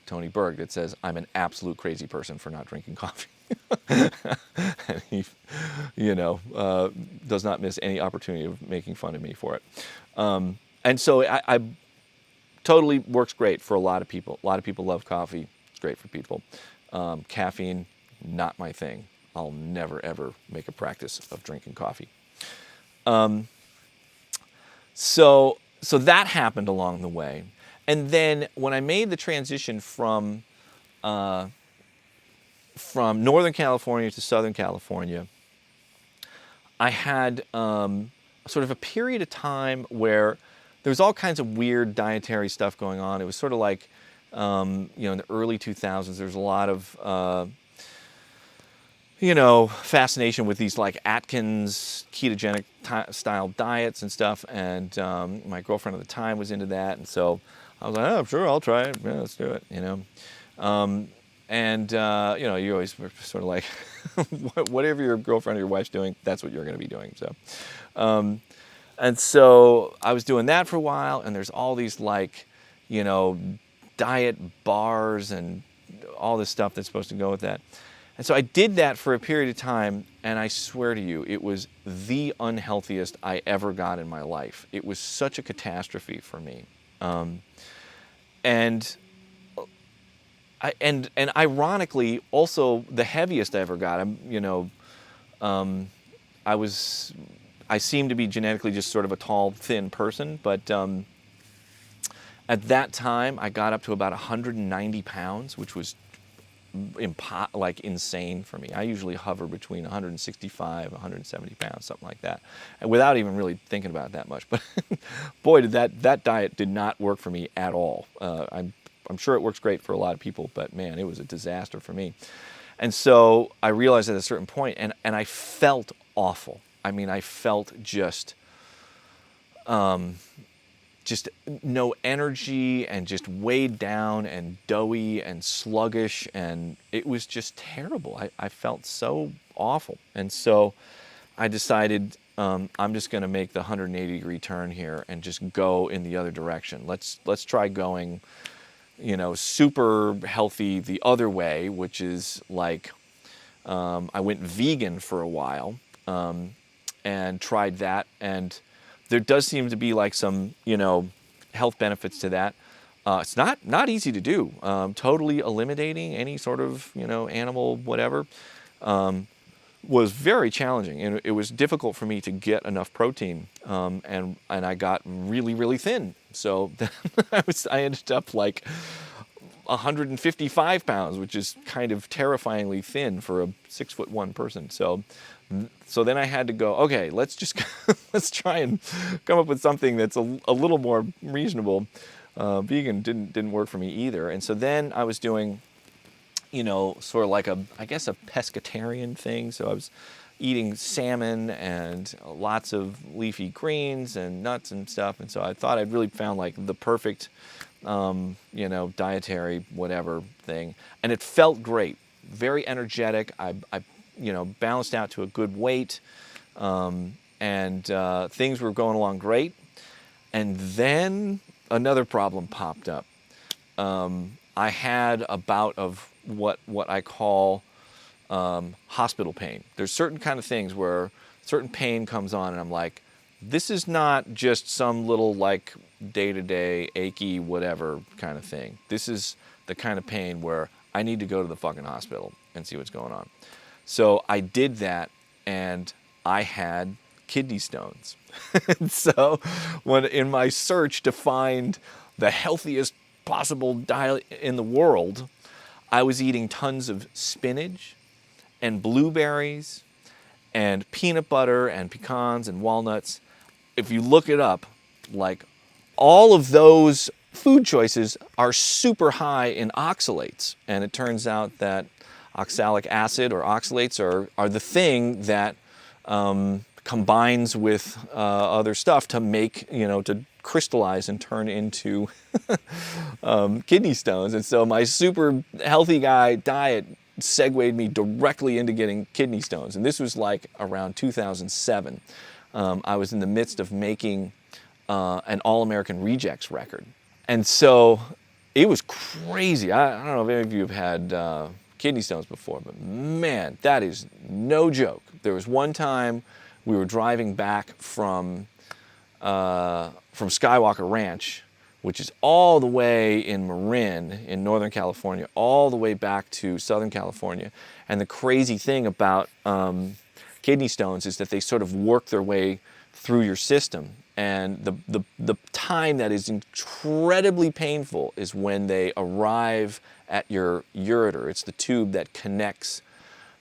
Tony Berg, that says I'm an absolute crazy person for not drinking coffee. And he, does not miss any opportunity of making fun of me for it. And so I totally works great for a lot of people. A lot of people love coffee. It's great for people. Caffeine, not my thing. I'll never, ever make a practice of drinking coffee. So that happened along the way. And then when I made the transition from Northern California to Southern California, I had sort of a period of time where there was all kinds of weird dietary stuff going on. It was sort of like, in the early 2000s, there was a lot of, fascination with these like Atkins ketogenic style diets and stuff. And my girlfriend at the time was into that. And so I was like, oh, sure, I'll try it. Yeah, let's do it, And, you always sort of like, whatever your girlfriend or your wife's doing, that's what you're going to be doing. So, and so I was doing that for a while, and there's all these like, diet bars and all this stuff that's supposed to go with that. And so I did that for a period of time, and I swear to you, it was the unhealthiest I ever got in my life. It was such a catastrophe for me. And and ironically, also the heaviest I ever got. I seem to be genetically just sort of a tall, thin person, but at that time I got up to about 190 pounds, which was insane for me. I usually hover between 165, 170 pounds, something like that, and without even really thinking about it that much. But boy, did that diet did not work for me at all. I'm sure it works great for a lot of people, but man, it was a disaster for me. And so I realized at a certain point, and I felt awful. I mean, I felt just no energy and just weighed down and doughy and sluggish, and it was just terrible. I felt so awful. And so I decided I'm just going to make the 180-degree turn here and just go in the other direction. Let's try going, super healthy the other way, which is like I went vegan for a while and tried that, and there does seem to be like some, health benefits to that. It's not easy to do. Totally eliminating any sort of, animal whatever was very challenging, and it was difficult for me to get enough protein, and I got really, really thin. So I ended up like 155 pounds, which is kind of terrifyingly thin for a 6'1" person. So then I had to go, okay, let's try and come up with something that's a little more reasonable. Vegan didn't work for me either. And so then I was doing, sort of like a pescatarian thing. So I was eating salmon and lots of leafy greens and nuts and stuff. And so I thought I'd really found like the perfect, dietary whatever thing. And it felt great, very energetic. I balanced out to a good weight, and things were going along great. And then another problem popped up. I had a bout of what I call hospital pain. There's certain kind of things where certain pain comes on, and I'm like, this is not just some little like day-to-day achy whatever kind of thing. This is the kind of pain where I need to go to the fucking hospital and see what's going on. So I did that, and I had kidney stones. So when in my search to find the healthiest possible diet in the world, I was eating tons of spinach and blueberries and peanut butter and pecans and walnuts. If you look it up, like all of those food choices are super high in oxalates, and it turns out that oxalic acid or oxalates are the thing that combines with other stuff to make, to crystallize and turn into kidney stones. And so my super healthy guy diet segued me directly into getting kidney stones. And this was like around 2007. I was in the midst of making an All-American Rejects record. And so it was crazy. I don't know if any of you have had kidney stones before, but man, that is no joke. There was one time we were driving back from Skywalker Ranch, which is all the way in Marin in Northern California, all the way back to Southern California. And the crazy thing about kidney stones is that they sort of work their way through your system. And the time that is incredibly painful is when they arrive at your ureter. It's the tube that connects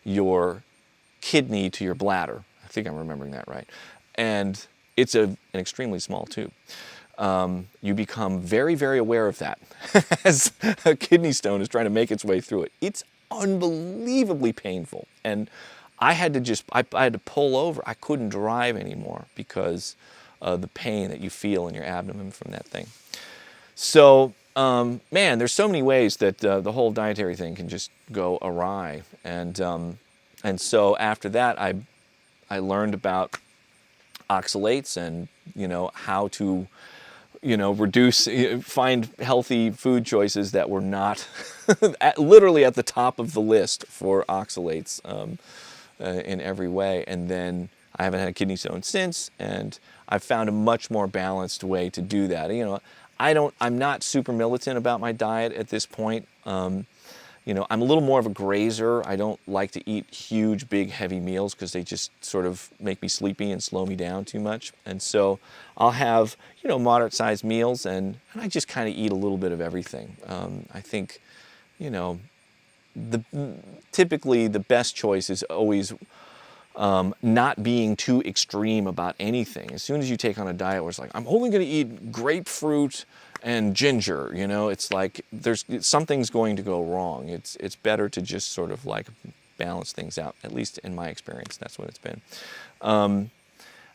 your kidney to your bladder. I think I'm remembering that right. And it's an extremely small tube. You become very, very aware of that as a kidney stone is trying to make its way through it. It's unbelievably painful. And I had to pull over. I couldn't drive anymore because of the pain that you feel in your abdomen from that thing. So, man, there's so many ways that the whole dietary thing can just go awry. And so after that, I learned about oxalates and, how to, find healthy food choices that were not literally at the top of the list for oxalates in every way. And then I haven't had a kidney stone since, and I've found a much more balanced way to do that. I'm not super militant about my diet at this point. I'm a little more of a grazer. I don't like to eat huge, big, heavy meals because they just sort of make me sleepy and slow me down too much. And so I'll have, moderate-sized meals, and I just kind of eat a little bit of everything. I think, typically the best choice is always not being too extreme about anything. As soon as you take on a diet where it's like, I'm only going to eat grapefruit and ginger, it's like something's going to go wrong. It's better to just sort of like balance things out. At least in my experience, that's what it's been.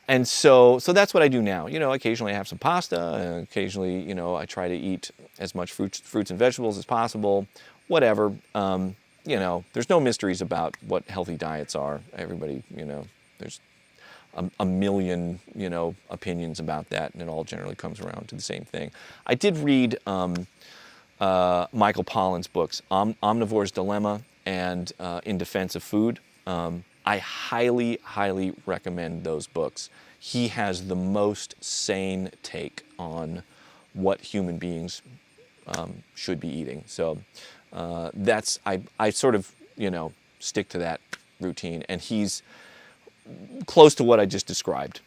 And so that's what I do now. Occasionally I have some pasta, and occasionally, I try to eat as much fruits and vegetables as possible. Whatever. There's no mysteries about what healthy diets are. Everybody, there's a million, opinions about that, and it all generally comes around to the same thing. I did read Michael Pollan's books, Omnivore's Dilemma and In Defense of Food. I highly, highly recommend those books. He has the most sane take on what human beings should be eating. So I sort of, stick to that routine, and he's close to what I just described.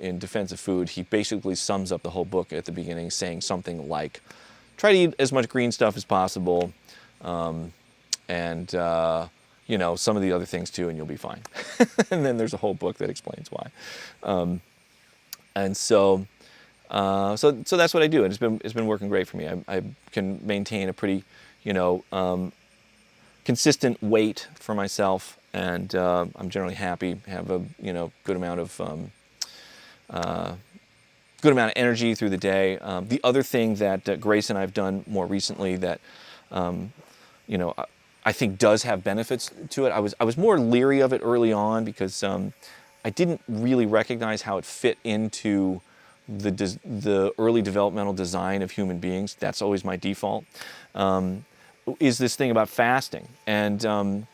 In Defense of Food, he basically sums up the whole book at the beginning saying something like, try to eat as much green stuff as possible, and some of the other things too, and you'll be fine. And then there's a whole book that explains why. So that's what I do, and it's been working great for me. I can maintain a pretty, consistent weight for myself, and I'm generally happy. Have a good amount of energy through the day. The other thing that Grace and I've done more recently that I think does have benefits to it. I was more leery of it early on because I didn't really recognize how it fit into the early developmental design of human beings. That's always my default. Is this thing about fasting, and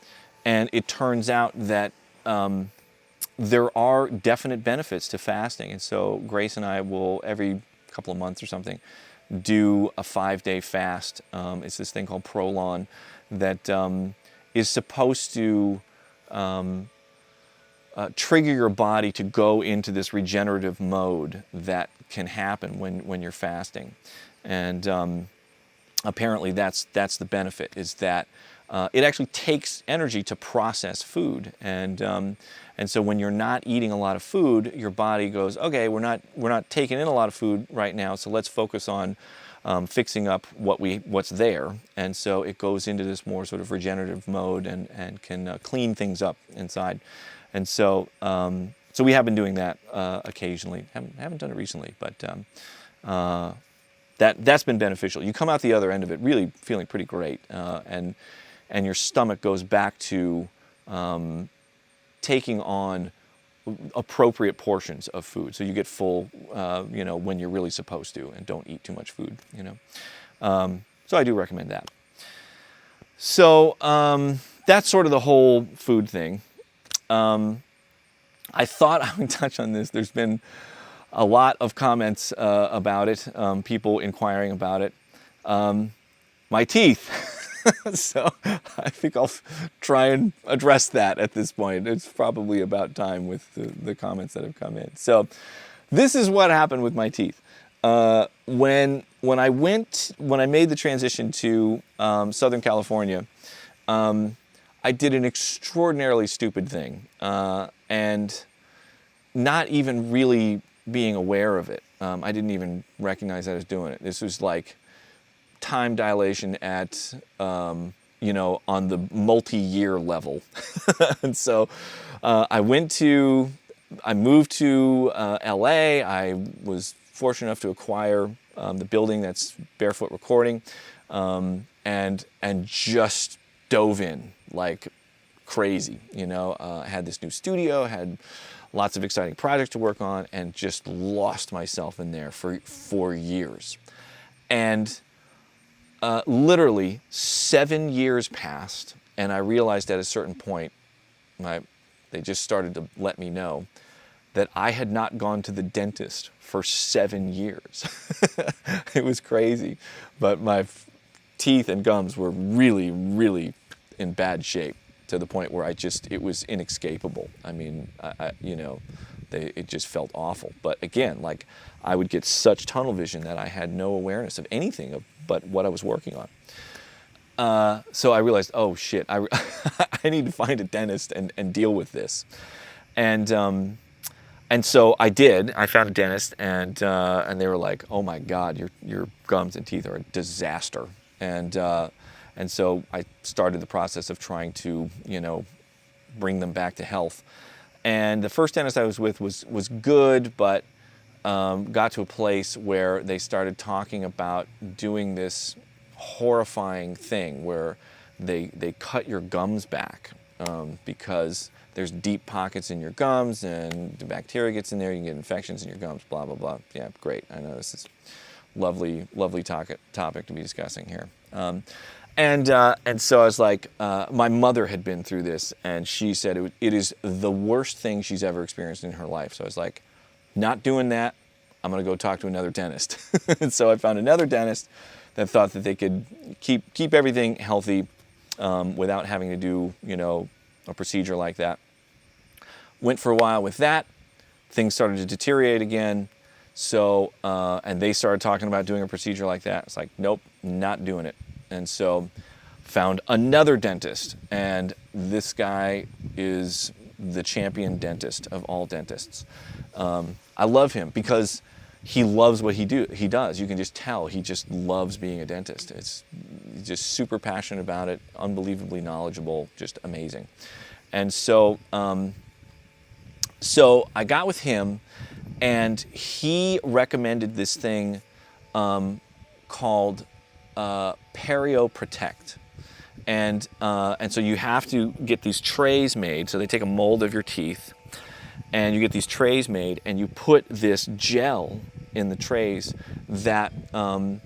it turns out that there are definite benefits to fasting, and so Grace and I will every couple of months or something do a 5-day fast. It's this thing called Prolon that is supposed to trigger your body to go into this regenerative mode that can happen when you're fasting, and apparently that's the benefit, is that it actually takes energy to process food, and so when you're not eating a lot of food, your body goes, okay, we're not taking in a lot of food right now, so let's focus on fixing up what's there, and so it goes into this more sort of regenerative mode and can clean things up inside, and so we have been doing that occasionally. Haven't done it recently, but that's been beneficial. You come out the other end of it really feeling pretty great, and your stomach goes back to taking on appropriate portions of food, so you get full, when you're really supposed to, and don't eat too much food, So I do recommend that. So that's sort of the whole food thing. I thought I would touch on this. There's been a lot of comments about it, people inquiring about it. My teeth. So I think I'll try and address that at this point. It's probably about time with the comments that have come in. So this is what happened with my teeth. When I made the transition to Southern California, I did an extraordinarily stupid thing, and not even really being aware of it. I didn't even recognize I was doing it. This was like time dilation at, on the multi-year level. And so I moved to LA. I was fortunate enough to acquire the building that's Barefoot Recording, and just dove in like crazy. I had this new studio, had lots of exciting projects to work on, and just lost myself in there for years. And literally 7 years passed, and I realized at a certain point, they just started to let me know that I had not gone to the dentist for 7 years. It was crazy, but my teeth and gums were really, really in bad shape, to the point where it was inescapable. I mean, it just felt awful. But again, like, I would get such tunnel vision that I had no awareness of anything but what I was working on. So I realized, oh shit, I need to find a dentist and deal with this. And so I did. I found a dentist, and they were like, "Oh my God, your gums and teeth are a disaster." And so I started the process of trying to, bring them back to health. And the first dentist I was with was good, but got to a place where they started talking about doing this horrifying thing where they cut your gums back because there's deep pockets in your gums, and the bacteria gets in there, you can get infections in your gums, blah, blah, blah. Yeah, great. I know this is lovely topic to be discussing here. And so I was like, my mother had been through this, and she said it is the worst thing she's ever experienced in her life. So I was like, not doing that. I'm going to go talk to another dentist. And so I found another dentist that thought that they could keep everything healthy without having to do, a procedure like that. Went for a while with that. Things started to deteriorate again. So, and they started talking about doing a procedure like that. It's like, nope, not doing it. And so found another dentist, and this guy is the champion dentist of all dentists. I love him because he loves what he does. You can just tell he just loves being a dentist. He's just super passionate about it, unbelievably knowledgeable, just amazing. And so, so I got with him, and he recommended this thing called Perio Protect. And so you have to get these trays made. So they take a mold of your teeth, and you get these trays made, and you put this gel in the trays that when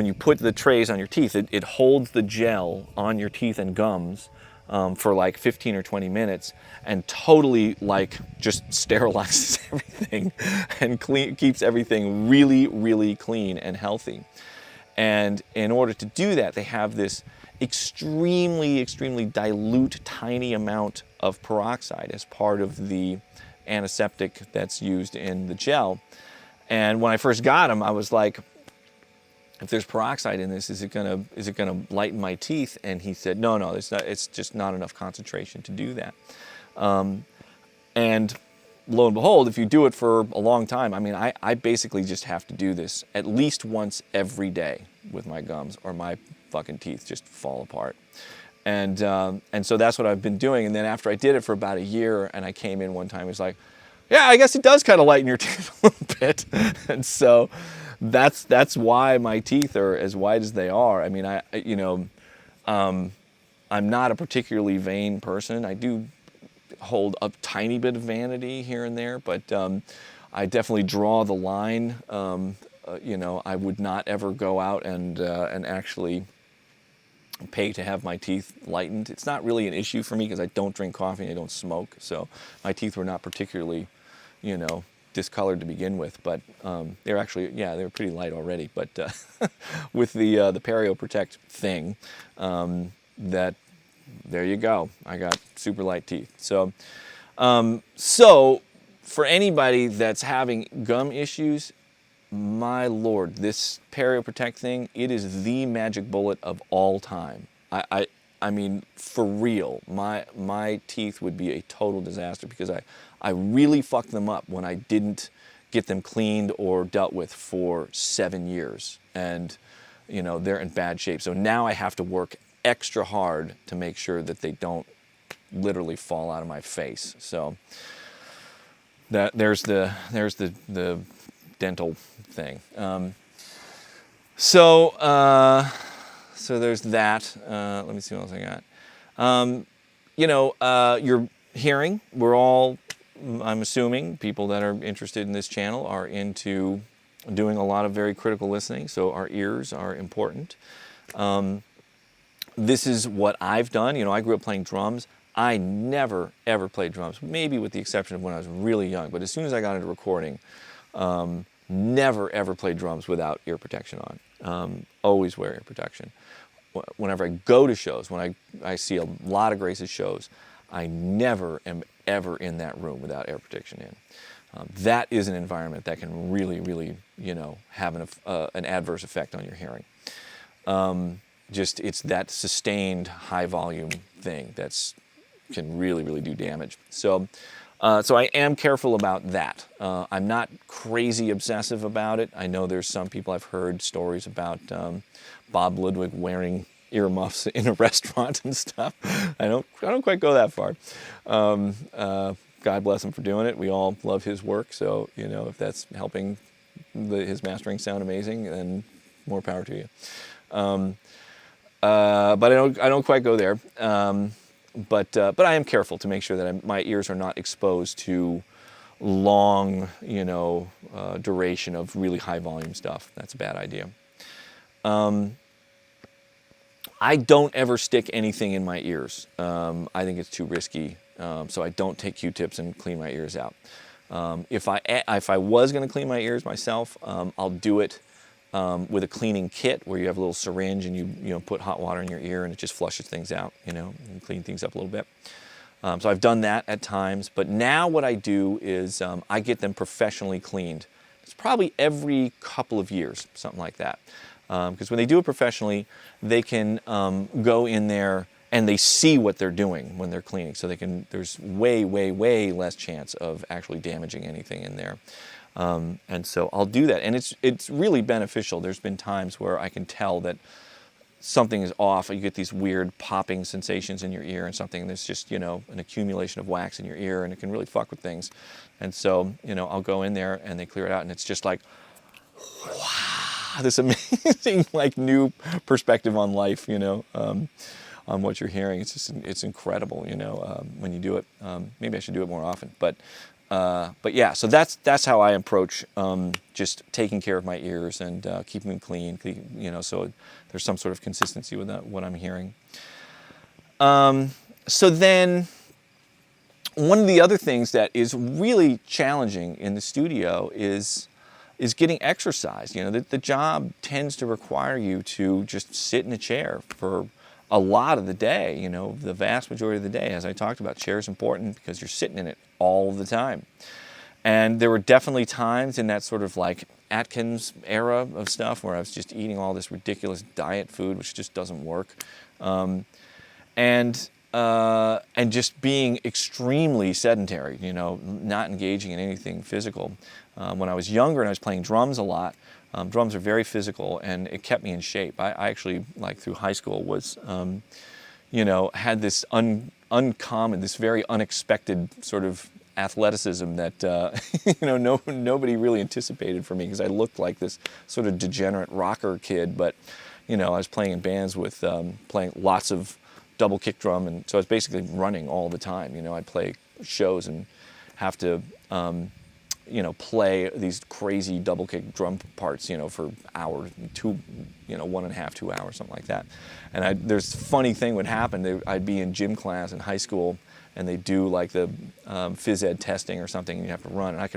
you put the trays on your teeth, it holds the gel on your teeth and gums for like 15 or 20 minutes, and totally like just sterilizes everything and keeps everything really, really clean and healthy. And in order to do that, they have this extremely, extremely dilute, tiny amount of peroxide as part of the antiseptic that's used in the gel. And when I first got them, I was like, if there's peroxide in this, is it gonna lighten my teeth? And he said, no, it's not. It's just not enough concentration to do that. And lo and behold, if you do it for a long time, I mean, I basically just have to do this at least once every day with my gums, or my fucking teeth just fall apart. And so that's what I've been doing. And then after I did it for about a year, and I came in one time, he was like, yeah, I guess it does kind of lighten your teeth a little bit. And so that's why my teeth are as white as they are. I mean, I'm not a particularly vain person. I do hold a tiny bit of vanity here and there, but I definitely draw the line. I would not ever go out and actually pay to have my teeth lightened. It's not really an issue for me because I don't drink coffee and I don't smoke, so my teeth were not particularly, discolored to begin with. But they're actually, they're pretty light already. But with the Perio Protect thing, there you go. I got super light teeth. So for anybody that's having gum issues, my Lord, this Perio Protect thing, it is the magic bullet of all time. I mean, for real, my teeth would be a total disaster because I really fucked them up when I didn't get them cleaned or dealt with for 7 years. And, they're in bad shape. So now I have to work extra hard to make sure that they don't literally fall out of my face. So there's the dental thing. So there's that. Let me see what else I got. Your hearing, we're all I'm assuming people that are interested in this channel are into doing a lot of very critical listening, so our ears are important. This is what I've done. You know, I grew up playing drums. I never, ever played drums, maybe with the exception of when I was really young. But as soon as I got into recording, never, ever played drums without ear protection on. Always wear ear protection. Whenever I go to shows, when I see a lot of Grace's shows, I never am ever in that room without air protection in. That is an environment that can really, really, you know, have an adverse effect on your hearing. Just it's that sustained high volume thing that's can really, really do damage. So I am careful about that. I'm not crazy obsessive about it. I know there's some people, I've heard stories about Bob Ludwig wearing earmuffs in a restaurant and stuff. I don't quite go that far. God bless him for doing it. We all love his work, so you know if that's helping his mastering sound amazing, then more power to you. But I don't quite go there. But I am careful to make sure that my ears are not exposed to long, you know, duration of really high volume stuff. That's a bad idea. I don't ever stick anything in my ears. I think it's too risky, so I don't take Q-tips and clean my ears out. If I was going to clean my ears myself, I'll do it with a cleaning kit where you have a little syringe and you know put hot water in your ear and it just flushes things out, you know, and clean things up a little bit. So I've done that at times, but now what I do is I get them professionally cleaned. It's probably every couple of years, something like that. Because when they do it professionally, they can go in there and they see what they're doing when they're cleaning. So there's way, way, way less chance of actually damaging anything in there. And so I'll do that. And it's really beneficial. There's been times where I can tell that something is off. You get these weird popping sensations in your ear and something that's just, you know, an accumulation of wax in your ear, and it can really fuck with things. And so, you know, I'll go in there and they clear it out and it's just like, wow, this amazing, like, new perspective on life, you know, on what you're hearing. It's incredible, you know, when you do it. Maybe I should do it more often, but yeah, so that's how I approach just taking care of my ears and keeping them clean, you know, so there's some sort of consistency with what I'm hearing. So then one of the other things that is really challenging in the studio is getting exercise. You know, the job tends to require you to just sit in a chair for a lot of the day, you know, the vast majority of the day. As I talked about, chair is important because you're sitting in it all the time. And there were definitely times in that sort of like Atkins era of stuff where I was just eating all this ridiculous diet food, which just doesn't work. And just being extremely sedentary, you know, not engaging in anything physical. When I was younger and I was playing drums a lot, drums are very physical and it kept me in shape. I actually, like through high school, was, you know, had this uncommon, this very unexpected sort of athleticism that, you know, nobody really anticipated for me because I looked like this sort of degenerate rocker kid, but, you know, I was playing in bands with, playing lots of double kick drum, and so I was basically running all the time. You know, I'd play shows and have to, you know, play these crazy double kick drum parts, you know, for hours, 1.5, 2 hours, something like that. And there's a funny thing would happen. I'd be in gym class in high school, and they'd do like the phys ed testing or something, and you have to run. And I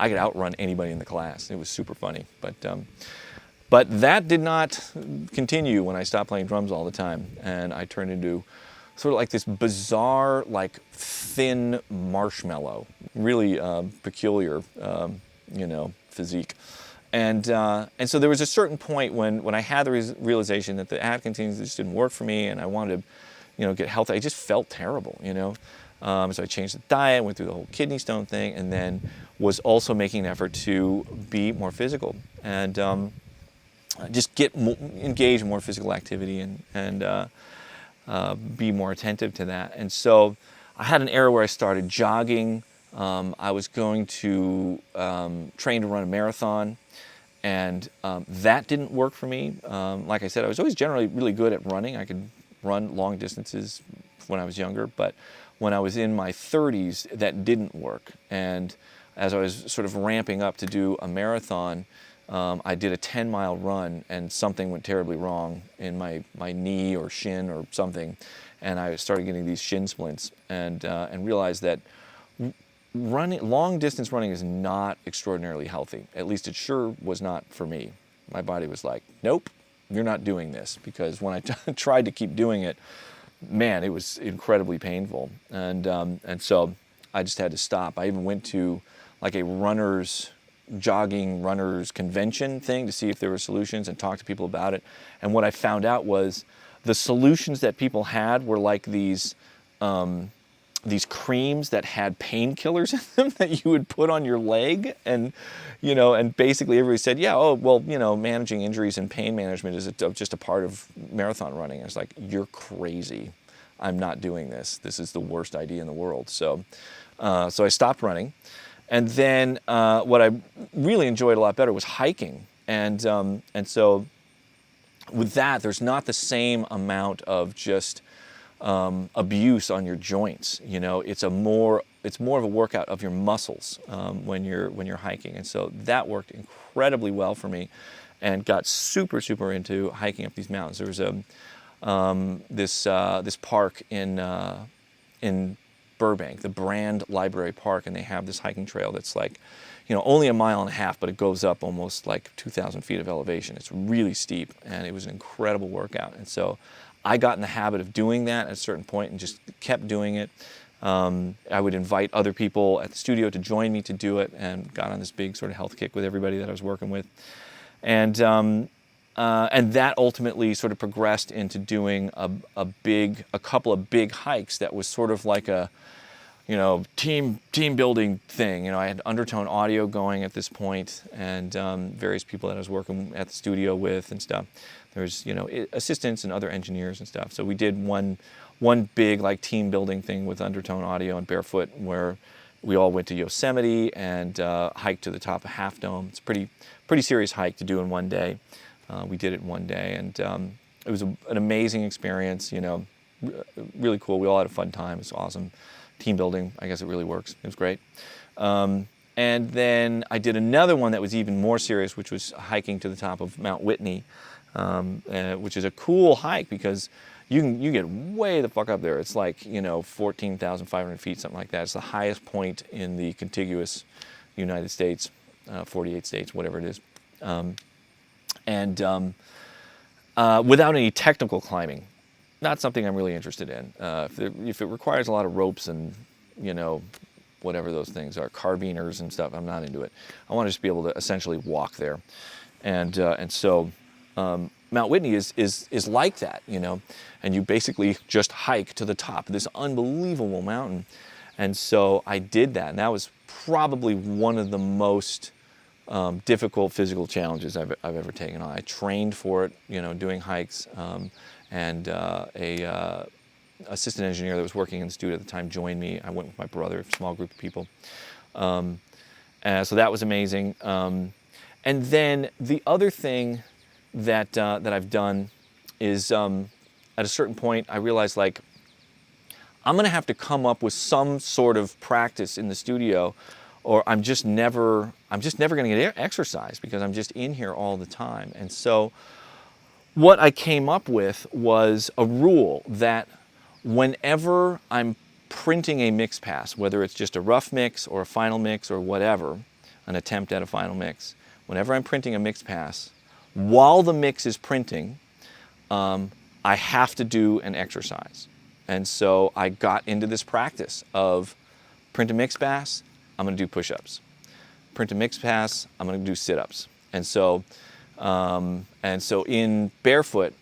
could outrun anybody in the class. It was super funny, but that did not continue when I stopped playing drums all the time, and I turned into sort of like this bizarre, like thin marshmallow, really peculiar, you know, physique. And so there was a certain point when I had the realization that the Atkins just didn't work for me, and I wanted to, you know, get healthy. I just felt terrible, you know. So I changed the diet, went through the whole kidney stone thing, and then was also making an effort to be more physical and just engage in more physical activity and be more attentive to that. And so I had an era where I started jogging. I was going to train to run a marathon, and that didn't work for me. Like I said, I was always generally really good at running. I could run long distances when I was younger, but when I was in my 30s that didn't work. And as I was sort of ramping up to do a marathon, I did a 10-mile run and something went terribly wrong in my knee or shin or something, and I started getting these shin splints, and realized that long distance running is not extraordinarily healthy. At least it sure was not for me. My body was like, nope, you're not doing this, because when I tried to keep doing it, man, it was incredibly painful, and so I just had to stop. I even went to like a jogging runners convention thing to see if there were solutions and talk to people about it. And what I found out was the solutions that people had were like these creams that had painkillers in them that you would put on your leg, and and basically everybody said, yeah, oh well, managing injuries and pain management is just a part of marathon running. And it's like, you're crazy. I'm not doing this. This is the worst idea in the world. So I stopped running. And then what I really enjoyed a lot better was hiking. And so with that, there's not the same amount of just abuse on your joints. It's more of a workout of your muscles when you're hiking. And so that worked incredibly well for me, and got super into hiking up these mountains. There was this park in Burbank, the Brand Library Park, and they have this hiking trail that's like, only 1.5 miles, but it goes up almost like 2,000 feet of elevation. It's really steep, and it was an incredible workout. And so I got in the habit of doing that at a certain point and just kept doing it. I would invite other people at the studio to join me to do it, and got on this big sort of health kick with everybody that I was working with. And that ultimately sort of progressed into doing a couple of big hikes that was sort of like a team building thing. I had Undertone Audio going at this point, and various people that I was working at the studio with and stuff. There's assistants and other engineers and stuff. So we did one big like team building thing with Undertone Audio and Barefoot, where we all went to Yosemite and hiked to the top of Half Dome. It's a pretty serious hike to do in one day. We did it in one day, and it was an amazing experience. Really cool. We all had a fun time. It's awesome. Team building, I guess it really works. It was great. And then I did another one that was even more serious, which was hiking to the top of Mount Whitney, which is a cool hike because you get way the fuck up there. It's like 14,500 feet, something like that. It's the highest point in the contiguous United States, 48 states, whatever it is. Without any technical climbing. Not something I'm really interested in. If it requires a lot of ropes and, whatever those things are, carbiners and stuff, I'm not into it. I want to just be able to essentially walk there. And so Mount Whitney is like that, and you basically just hike to the top of this unbelievable mountain. And so I did that, and that was probably one of the most difficult physical challenges I've ever taken on. I trained for it, doing hikes, and a assistant engineer that was working in the studio at the time joined me. I went with my brother, a small group of people. So that was amazing. And then the other thing that I've done is at a certain point I realized like I'm going to have to come up with some sort of practice in the studio, or I'm just never going to get exercise because I'm just in here all the time. And so what I came up with was a rule that whenever I'm printing a mix pass, whether it's just a rough mix or a final mix or whatever, an attempt at a final mix, whenever I'm printing a mix pass, while the mix is printing, I have to do an exercise. And so I got into this practice of print a mix pass, I'm going to do push-ups. Print a mix pass, I'm going to do sit-ups. And so in Barefoot,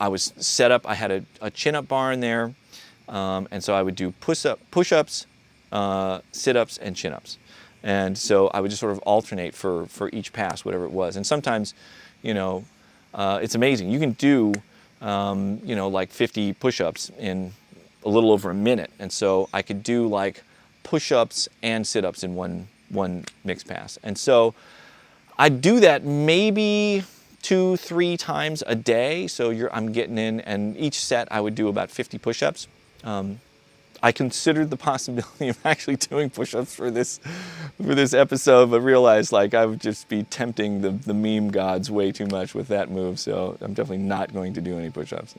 I was set up. I had a chin-up bar in there, and so I would do push-ups, sit-ups, and chin-ups. And so I would just sort of alternate for each pass, whatever it was. And sometimes, it's amazing. You can do, like 50 push-ups in a little over a minute. And so I could do like push-ups and sit-ups in one mix pass. And so I do that maybe 2-3 times a day. So I'm getting in, and each set I would do about 50 push-ups. I I considered the possibility of actually doing push-ups for this episode, but realized like I would just be tempting the meme gods way too much with that move. So I'm definitely not going to do any push-ups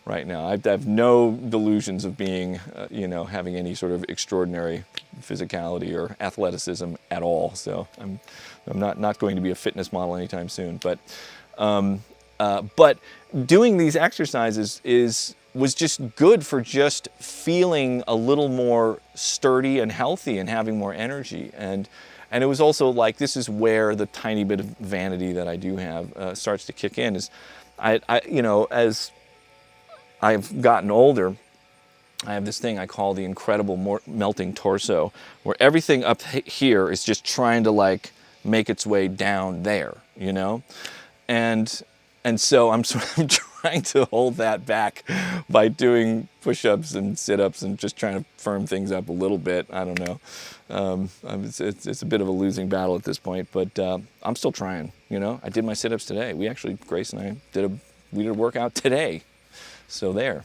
right now. I have no delusions of being, having any sort of extraordinary physicality or athleticism at all. So I'm not going to be a fitness model anytime soon. But doing these exercises was just good for just feeling a little more sturdy and healthy and having more energy. And it was also like, this is where the tiny bit of vanity that I do have starts to kick in. Is as I've gotten older, I have this thing I call the incredible melting torso, where everything up here is just trying to like make its way down there, and so I'm sort of trying to hold that back by doing push-ups and sit-ups and just trying to firm things up a little bit. I don't know. It's a bit of a losing battle at this point, but I'm still trying. I did my sit-ups today. Grace and I did a workout today. So there.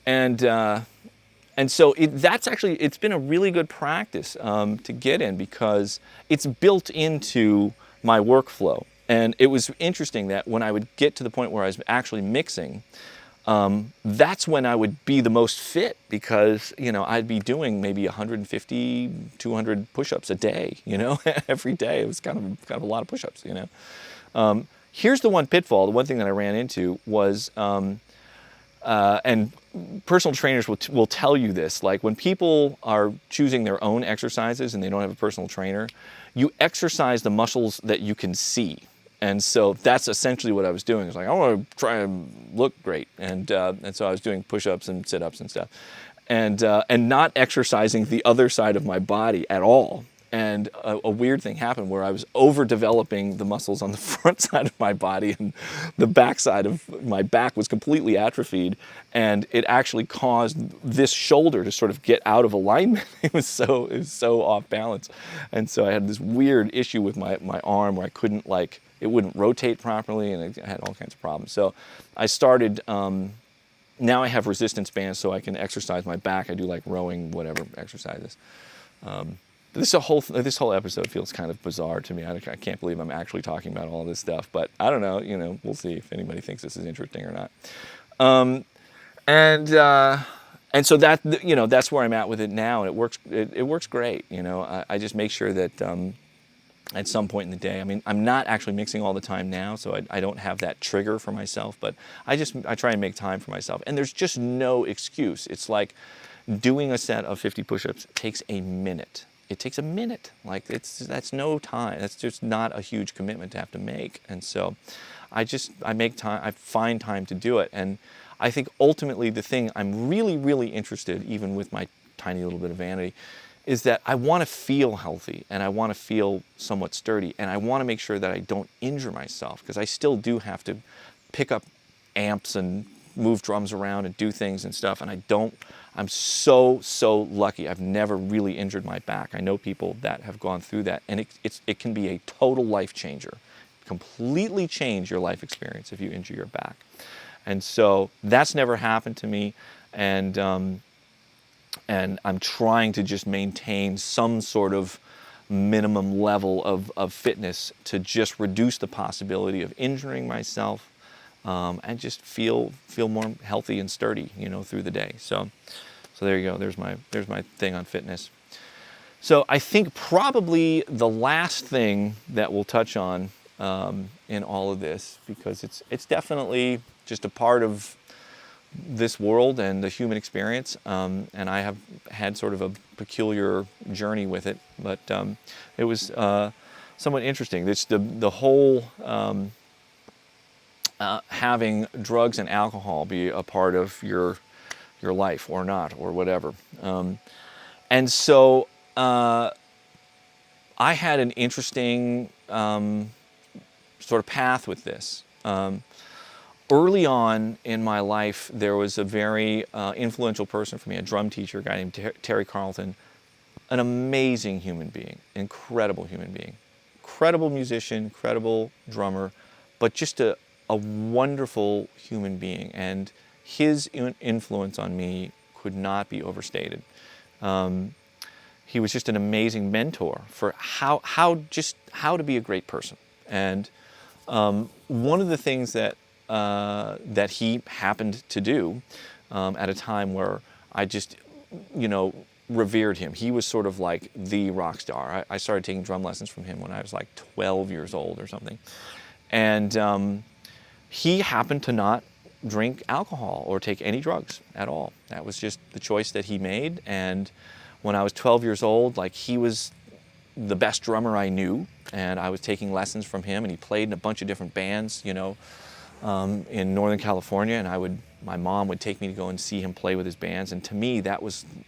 And so it's been a really good practice to get in, because it's built into my workflow. And it was interesting that when I would get to the point where I was actually mixing, that's when I would be the most fit, because, I'd be doing maybe 150, 200 push-ups a day, every day. It was kind of a lot of push-ups, Here's the one pitfall. The one thing that I ran into was, and personal trainers will tell you this, like when people are choosing their own exercises and they don't have a personal trainer, you exercise the muscles that you can see. And so that's essentially what I was doing. It's like, I want to try and look great. And so I was doing push-ups and sit-ups and stuff, and not exercising the other side of my body at all. And a weird thing happened where I was overdeveloping the muscles on the front side of my body, and the back side of my back was completely atrophied, and it actually caused this shoulder to sort of get out of alignment. It was so off balance. And so I had this weird issue with my arm where I couldn't, like, it wouldn't rotate properly, and I had all kinds of problems. So I started, now I have resistance bands so I can exercise my back. I do like rowing, whatever exercises. This whole episode feels kind of bizarre to me. I can't believe I'm actually talking about all this stuff, but I don't know. We'll see if anybody thinks this is interesting or not. And so that that's where I'm at with it now, and it works. It works great. I just make sure that at some point in the day, I mean, I'm not actually mixing all the time now, so I don't have that trigger for myself. But I try and make time for myself, and there's just no excuse. It's like doing a set of 50 push-ups takes a minute. It takes a minute. Like that's no time. That's just not a huge commitment to have to make. And so I make time. I find time to do it. And I think ultimately the thing I'm really, really interested, even with my tiny little bit of vanity, is that I want to feel healthy, and I want to feel somewhat sturdy, and I want to make sure that I don't injure myself, because I still do have to pick up amps and move drums around and do things and stuff, and I'm so lucky. I've never really injured my back. I know people that have gone through that, and it can be a total life changer. Completely change your life experience if you injure your back. And so that's never happened to me, and I'm trying to just maintain some sort of minimum level of fitness to just reduce the possibility of injuring myself, and just feel more healthy and sturdy, through the day. So there you go. There's my thing on fitness. So I think probably the last thing that we'll touch on in all of this, because it's definitely just a part of this world and the human experience, and I have had sort of a peculiar journey with it, but it was somewhat interesting. It's the whole having drugs and alcohol be a part of your life or not, or whatever. And so I had an interesting sort of path with this. Early on in my life, there was a very influential person for me, a drum teacher, a guy named Terry Carlton, an amazing human being, incredible human being, incredible musician, incredible drummer, but just a wonderful human being. And his influence on me could not be overstated. He was just an amazing mentor for how to be a great person. And one of the things that he happened to do at a time where I just, revered him. He was sort of like the rock star. I started taking drum lessons from him when I was like 12 years old or something. And he happened to not drink alcohol or take any drugs at all. That was just the choice that he made. And when I was 12 years old, like, he was the best drummer I knew, and I was taking lessons from him, and he played in a bunch of different bands, in Northern California, and my mom would take me to go and see him play with his bands, and to me,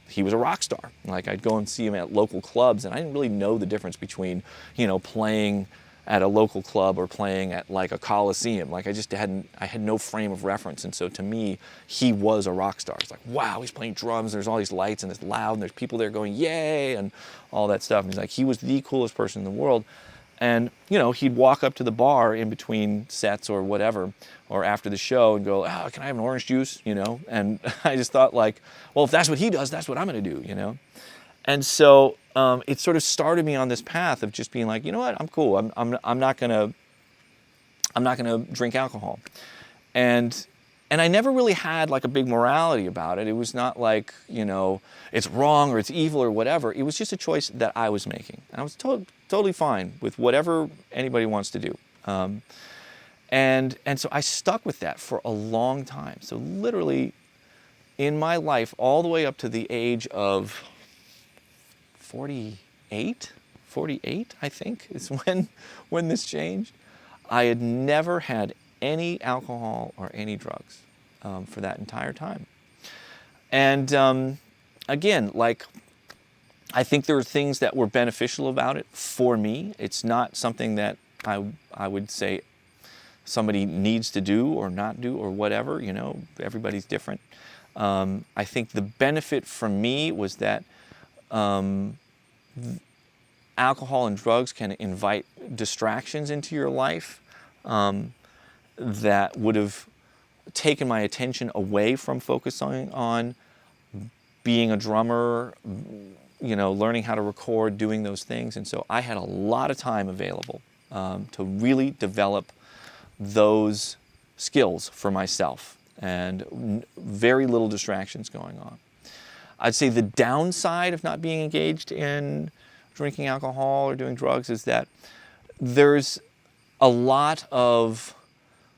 he was a rock star. Like, I'd go and see him at local clubs, and I didn't really know the difference between, playing at a local club or playing at like a coliseum. Like, I had no frame of reference, and so to me, he was a rock star. It's like, wow, he's playing drums, there's all these lights, and it's loud, and there's people there going, yay, and all that stuff. And he's like, he was the coolest person in the world. And, he'd walk up to the bar in between sets or whatever, or after the show, and go, oh, can I have an orange juice, And I just thought, like, well, if that's what he does, that's what I'm going to do, And so it sort of started me on this path of just being like, you know what, I'm cool. I'm not gonna drink alcohol, and I never really had like a big morality about it. It was not like, it's wrong or it's evil or whatever. It was just a choice that I was making, and I was totally fine with whatever anybody wants to do. And so I stuck with that for a long time. So literally, in my life, all the way up to the age of 48, I think, is when this changed. I had never had any alcohol or any drugs for that entire time. And again, like, I think there are things that were beneficial about it for me. It's not something that I would say somebody needs to do or not do or whatever, everybody's different. I think the benefit for me was that alcohol and drugs can invite distractions into your life that would have taken my attention away from focusing on being a drummer, learning how to record, doing those things. And so I had a lot of time available to really develop those skills for myself, and very little distractions going on. I'd say the downside of not being engaged in drinking alcohol or doing drugs is that there's a lot of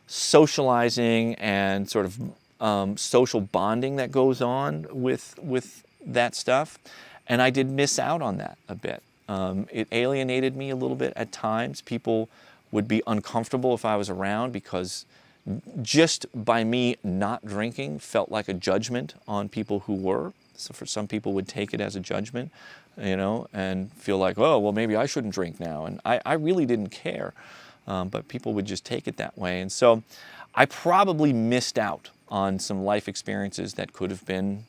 socializing and sort of social bonding that goes on with that stuff, and I did miss out on that a bit. It alienated me a little bit at times. People would be uncomfortable if I was around because just by me not drinking felt like a judgment on people who were. So for some people would take it as a judgment, and feel like, oh, well, maybe I shouldn't drink now. And I really didn't care, but people would just take it that way. And so I probably missed out on some life experiences that could have been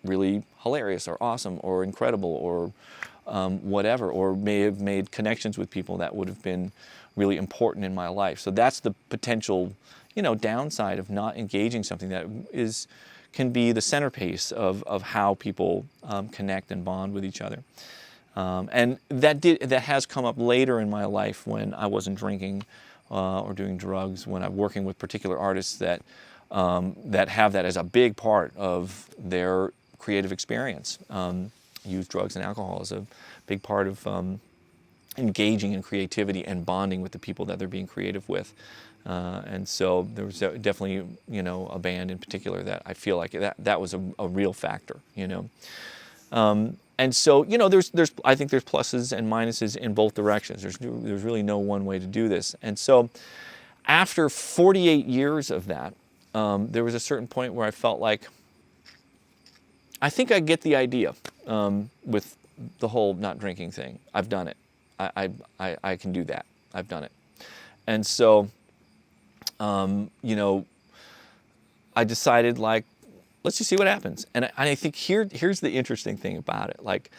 really hilarious or awesome or incredible or whatever, or may have made connections with people that would have been really important in my life. So that's the potential, downside of not engaging something that can be the centerpiece of how people connect and bond with each other. And that has come up later in my life when I wasn't drinking or doing drugs, when I'm working with particular artists that have that as a big part of their creative experience. Use drugs and alcohol as a big part of engaging in creativity and bonding with the people that they're being creative with. And so there was definitely, a band in particular that I feel like that was a real factor, And so, I think there's pluses and minuses in both directions. There's really no one way to do this. And so after 48 years of that, there was a certain point where I felt like, I think I get the idea with the whole not drinking thing. I've done it. I can do that. I've done it. And so, I decided, like, let's just see what happens. And I think here's the interesting thing about it. Like,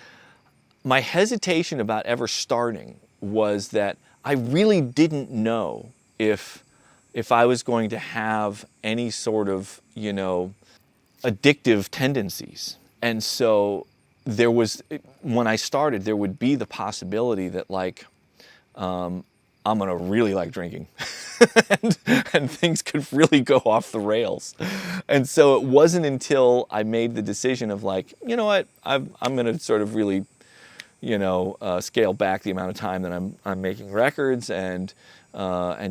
my hesitation about ever starting was that I really didn't know if I was going to have any sort of, addictive tendencies. And so there was, when I started, there would be the possibility that like, I'm gonna really like drinking and things could really go off the rails. And so it wasn't until I made the decision of like, you know what, I'm gonna sort of really, scale back the amount of time that I'm making records and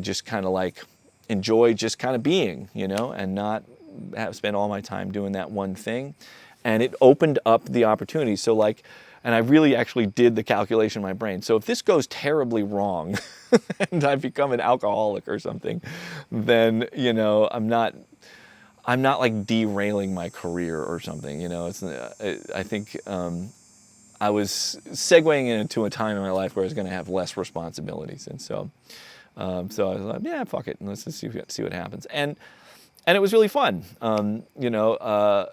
just kind of like enjoy just kind of being, and not spend all my time doing that one thing. And it opened up the opportunity. So like, and I really actually did the calculation in my brain. So if this goes terribly wrong and I become an alcoholic or something, then, I'm not like derailing my career or something, I think I was segueing into a time in my life where I was going to have less responsibilities. And so I was like, yeah, fuck it. And let's just see what happens. And it was really fun.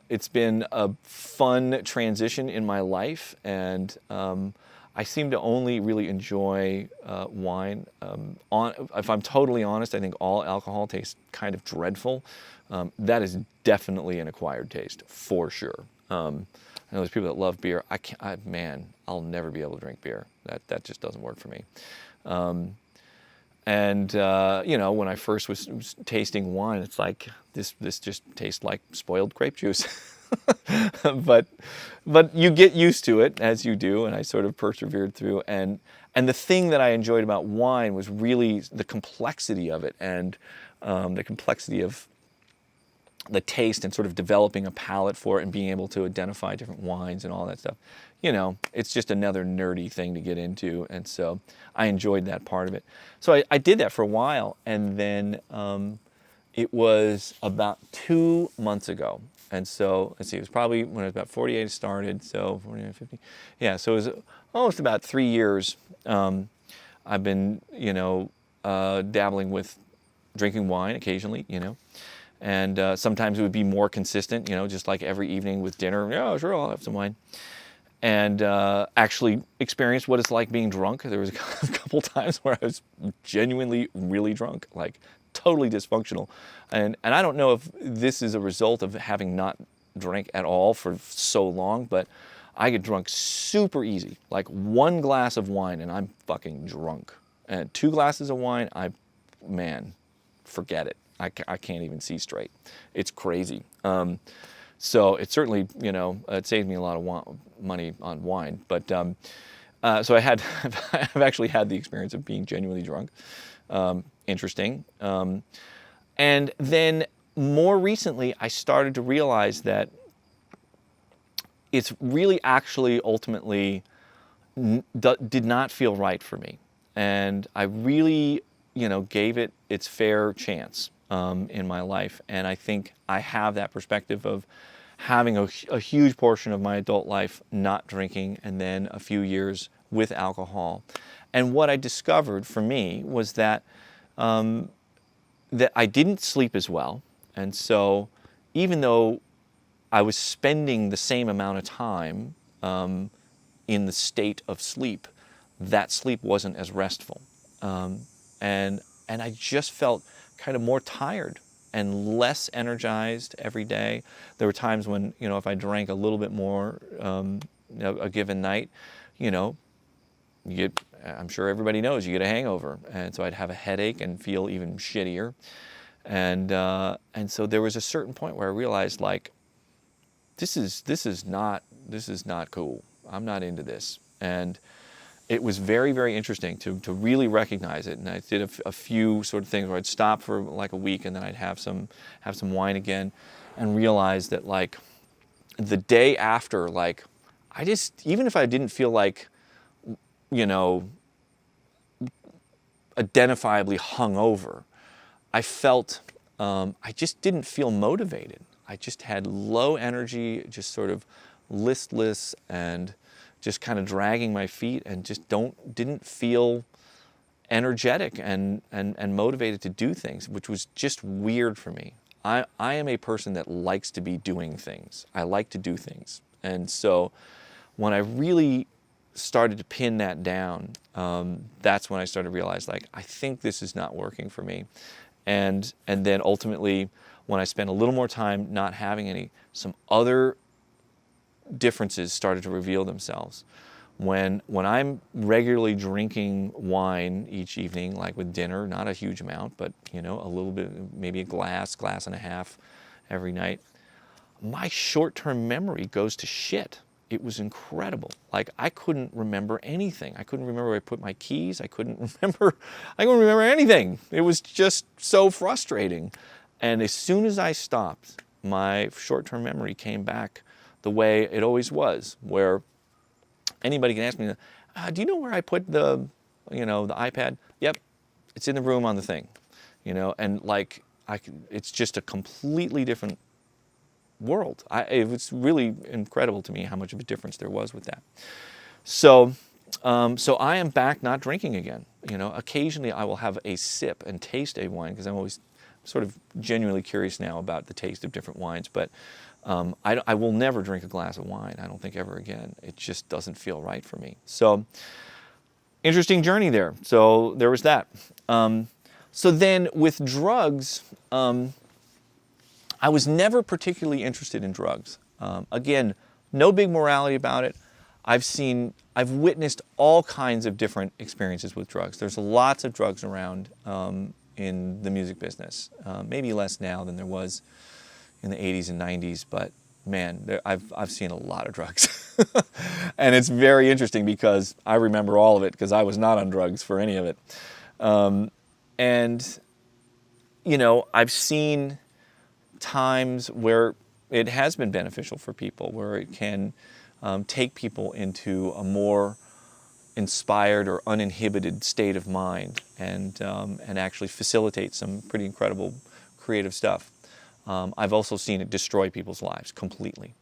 It's been a fun transition in my life, and I seem to only really enjoy wine. If I'm totally honest, I think all alcohol tastes kind of dreadful. That is definitely an acquired taste, for sure. I know there's people that love beer. I'll never be able to drink beer. That just doesn't work for me. And when I first was tasting wine, it's like this just tastes like spoiled grape juice. but you get used to it, as you do, and I sort of persevered through. And the thing that I enjoyed about wine was really the complexity of it, and the complexity of the taste, and sort of developing a palate for it, and being able to identify different wines and all that stuff. It's just another nerdy thing to get into, and so I enjoyed that part of it. So I did that for a while, and then it was about 2 months ago. And so, let's see, it was probably when I was about 48 I started, so 49, 50. Yeah, so it was almost about 3 years I've been, dabbling with drinking wine occasionally, and sometimes it would be more consistent, just like every evening with dinner. Yeah, sure, I'll have some wine. And actually experienced what it's like being drunk. There was a couple times where I was genuinely really drunk, like totally dysfunctional. And I don't know if this is a result of having not drank at all for so long, but I get drunk super easy. Like 1 glass of wine and I'm fucking drunk. And 2 glasses of wine, forget it. I can't even see straight. It's crazy. So it certainly, it saved me a lot of money on wine. But so I've actually had the experience of being genuinely drunk. Interesting. And then more recently, I started to realize that it's really actually ultimately did not feel right for me. And I really, gave it its fair chance in my life. And I think I have that perspective of having a huge portion of my adult life not drinking, and then a few years with alcohol. And what I discovered for me was that that I didn't sleep as well. And so even though I was spending the same amount of time in the state of sleep, that sleep wasn't as restful. And I just felt kind of more tired and less energized every day. There were times when, if I drank a little bit more a given night, I'm sure everybody knows, you get a hangover. And so I'd have a headache and feel even shittier. And so there was a certain point where I realized, like, this is not cool. I'm not into this. And it was very, very interesting to really recognize it. And I did a few sort of things where I'd stop for like a week, and then I'd have some wine again, and realize that, like, the day after, like, even if I didn't feel like, identifiably hungover, I felt, I just didn't feel motivated. I just had low energy, just sort of listless, and just kind of dragging my feet, and just didn't feel energetic and motivated to do things, which was just weird for me. I am a person that likes to be doing things. I like to do things. And so when I really started to pin that down, that's when I started to realize, like, I think this is not working for me. And then ultimately, when I spent a little more time not having any, some other differences started to reveal themselves. When I'm regularly drinking wine each evening, like with dinner, not a huge amount, but a little bit, maybe a glass and a half every night, my short-term memory goes to shit. It was incredible. Like, I couldn't remember anything. I couldn't remember where I put my keys. I couldn't remember anything. It was just so frustrating. And as soon as I stopped, my short-term memory came back the way it always was, where anybody can ask me, do you know where I put the iPad? Yep, it's in the room on the thing, and like, it's just a completely different world. It was really incredible to me how much of a difference there was with that. So I am back not drinking again. Occasionally I will have a sip and taste a wine, because I'm always sort of genuinely curious now about the taste of different wines, but I will never drink a glass of wine, I don't think, ever again. It just doesn't feel right for me. So, interesting journey there. So there was that. So then with drugs, I was never particularly interested in drugs. Again, no big morality about it. I've witnessed all kinds of different experiences with drugs. There's lots of drugs around in the music business. Maybe less now than there was in the 80s and 90s, but man, I've seen a lot of drugs. And it's very interesting because I remember all of it, because I was not on drugs for any of it. And I've seen times where it has been beneficial for people, where it can take people into a more inspired or uninhibited state of mind, and actually facilitate some pretty incredible creative stuff. I've also seen it destroy people's lives completely.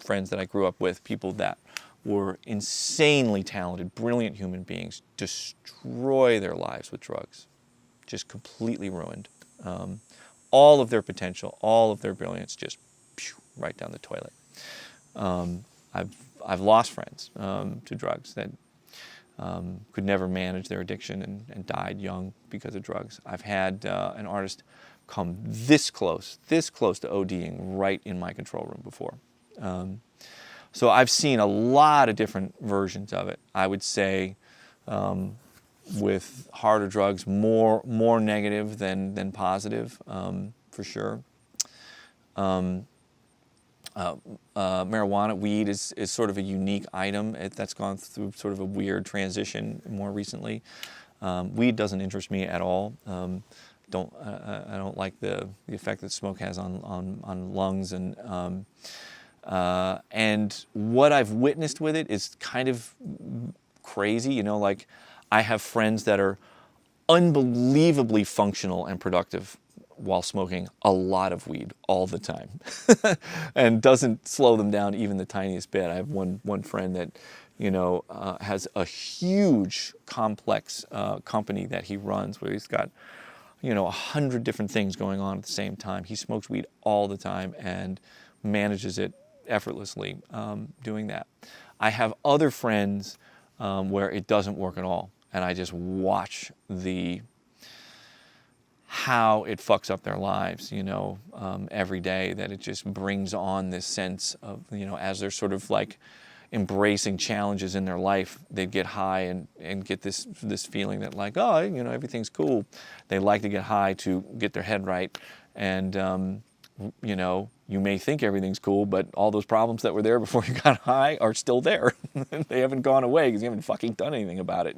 Friends that I grew up with, people that were insanely talented, brilliant human beings, destroy their lives with drugs. Just completely ruined. All of their potential, all of their brilliance, just right down the toilet. I've lost friends to drugs that could never manage their addiction and died young because of drugs. I've had an artist come this close to ODing right in my control room before. So I've seen a lot of different versions of it. I would say with harder drugs, more negative than positive, for sure. Marijuana, weed is sort of a unique item that's gone through sort of a weird transition more recently. Weed doesn't interest me at all. I don't like the effect that smoke has on lungs, and what I've witnessed with it is kind of crazy. Like, I have friends that are unbelievably functional and productive while smoking a lot of weed all the time, and doesn't slow them down even the tiniest bit. I have one friend that has a huge complex company that he runs, where he's got 100 different things going on at the same time. He smokes weed all the time and manages it effortlessly doing that. I have other friends where it doesn't work at all, and I just watch how it fucks up their lives, every day, that it just brings on this sense of, as they're sort of like embracing challenges in their life, they get high and get this feeling that, like, oh, everything's cool. They like to get high to get their head right, and you may think everything's cool, but all those problems that were there before you got high are still there. They haven't gone away because you haven't fucking done anything about it,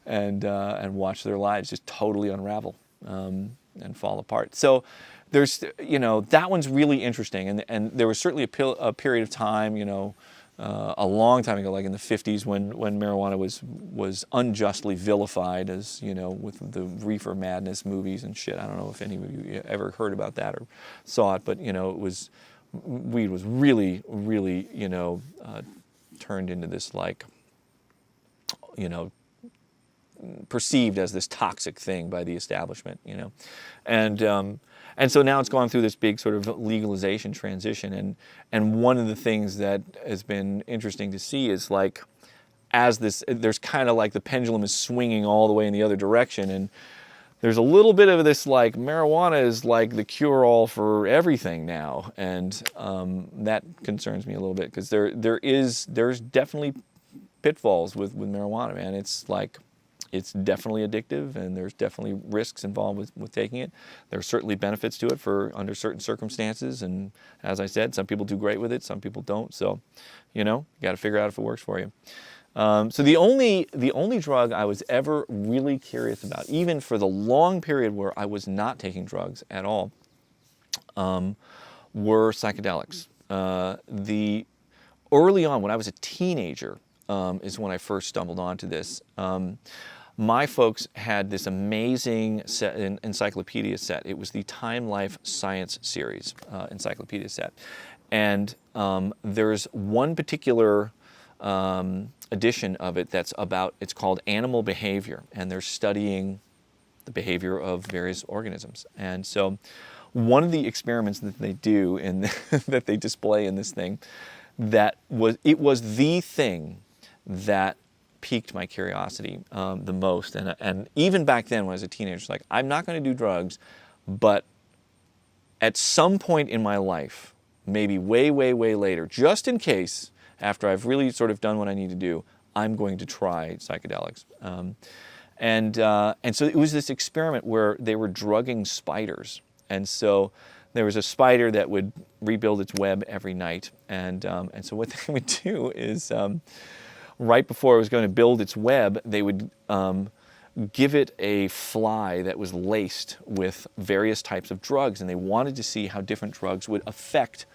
and watch their lives just totally unravel and fall apart. So there's, that one's really interesting, and there was certainly a period of time, a long time ago, like in the 50s, when marijuana was unjustly vilified, as with the reefer madness movies and shit. I don't know if any of you ever heard about that or saw it, but weed was really turned into this, like, perceived as this toxic thing by the establishment, and so now it's gone through this big sort of legalization transition, and one of the things that has been interesting to see is, like, there's kind of like the pendulum is swinging all the way in the other direction, and there's a little bit of this like marijuana is like the cure-all for everything now, and that concerns me a little bit because there's definitely pitfalls with marijuana, man. It's definitely addictive, and there's definitely risks involved with taking it. There's certainly benefits to it for under certain circumstances, and as I said, some people do great with it, some people don't. So, you got to figure out if it works for you. So the only drug I was ever really curious about, even for the long period where I was not taking drugs at all, were psychedelics. Early on, when I was a teenager, is when I first stumbled onto this. My folks had this amazing encyclopedia set. It was the Time Life Science Series encyclopedia set. And there's one particular edition of it it's called Animal Behavior, and they're studying the behavior of various organisms. And so one of the experiments that they do that they display in this thing, it was the thing that piqued my curiosity the most. And even back then when I was a teenager, it's like, I'm not going to do drugs, but at some point in my life, maybe way, way, way later, just in case, after I've really sort of done what I need to do, I'm going to try psychedelics. And so it was this experiment where they were drugging spiders. And so there was a spider that would rebuild its web every night. And so what they would do is, right before it was going to build its web, they would give it a fly that was laced with various types of drugs. And they wanted to see how different drugs would affect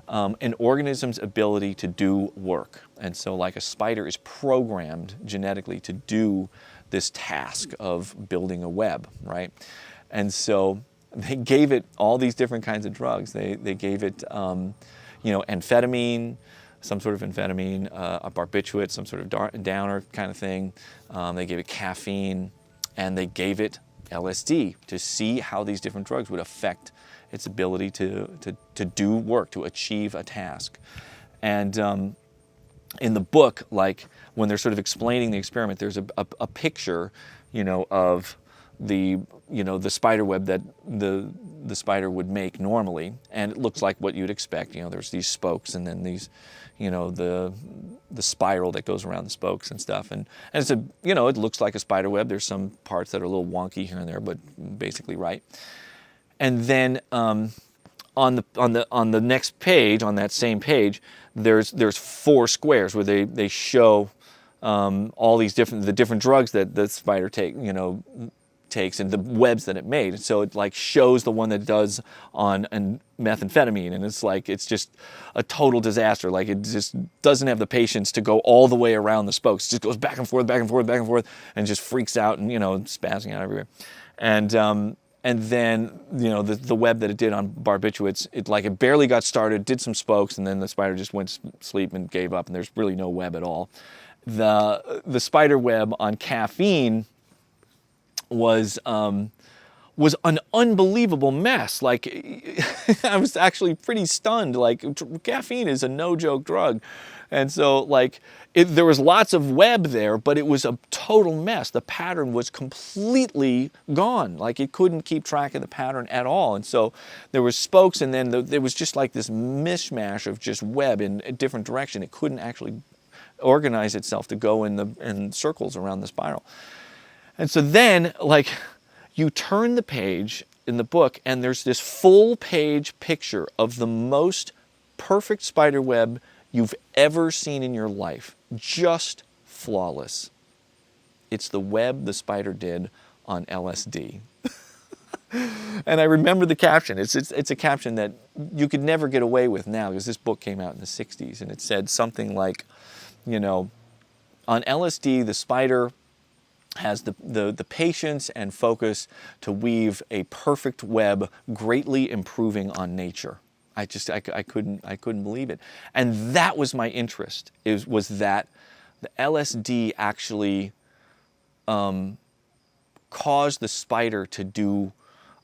an organism's ability to do work. And so like a spider is programmed genetically to do this task of building a web, right? And so they gave it all these different kinds of drugs. They gave it, amphetamine, some sort of amphetamine, a barbiturate, some sort of downer kind of thing. They gave it caffeine, and they gave it LSD to see how these different drugs would affect its ability to do work, to achieve a task. And in the book, like when they're sort of explaining the experiment, there's a picture, of the spider web that the spider would make normally, and it looks like what you'd expect. There's these spokes, and then these, the spiral that goes around the spokes and stuff, and it's it looks like a spider web. There's some parts that are a little wonky here and there, but basically right. And then on the next page, on that same page, there's 4 squares where they show all these different drugs that the spider takes and the webs that it made. And so it like shows the one that does on methamphetamine, and it's just a total disaster. Like it just doesn't have the patience to go all the way around the spokes. It just goes back and forth, back and forth, back and forth, and just freaks out and spazzing out everywhere. And then, the web that it did on barbiturates, it barely got started, did some spokes, and then the spider just went to sleep and gave up, and there's really no web at all. The spider web on caffeine was an unbelievable mess. Like, I was actually pretty stunned. Like, caffeine is a no-joke drug. And so, there was lots of web there, but it was a total mess. The pattern was completely gone. Like, it couldn't keep track of the pattern at all. And so there was spokes, and then there was just like this mishmash of just web in a different direction. It couldn't actually organize itself to go in circles around the spiral. And so then, you turn the page in the book, and there's this full-page picture of the most perfect spider web you've ever seen in your life. Just flawless. It's the web the spider did on LSD. And I remember the caption. It's a caption that you could never get away with now, because this book came out in the 60s, and it said something like, on LSD, the spider has the patience and focus to weave a perfect web, greatly improving on nature. I couldn't believe it. And that was my interest, was that the LSD actually caused the spider to do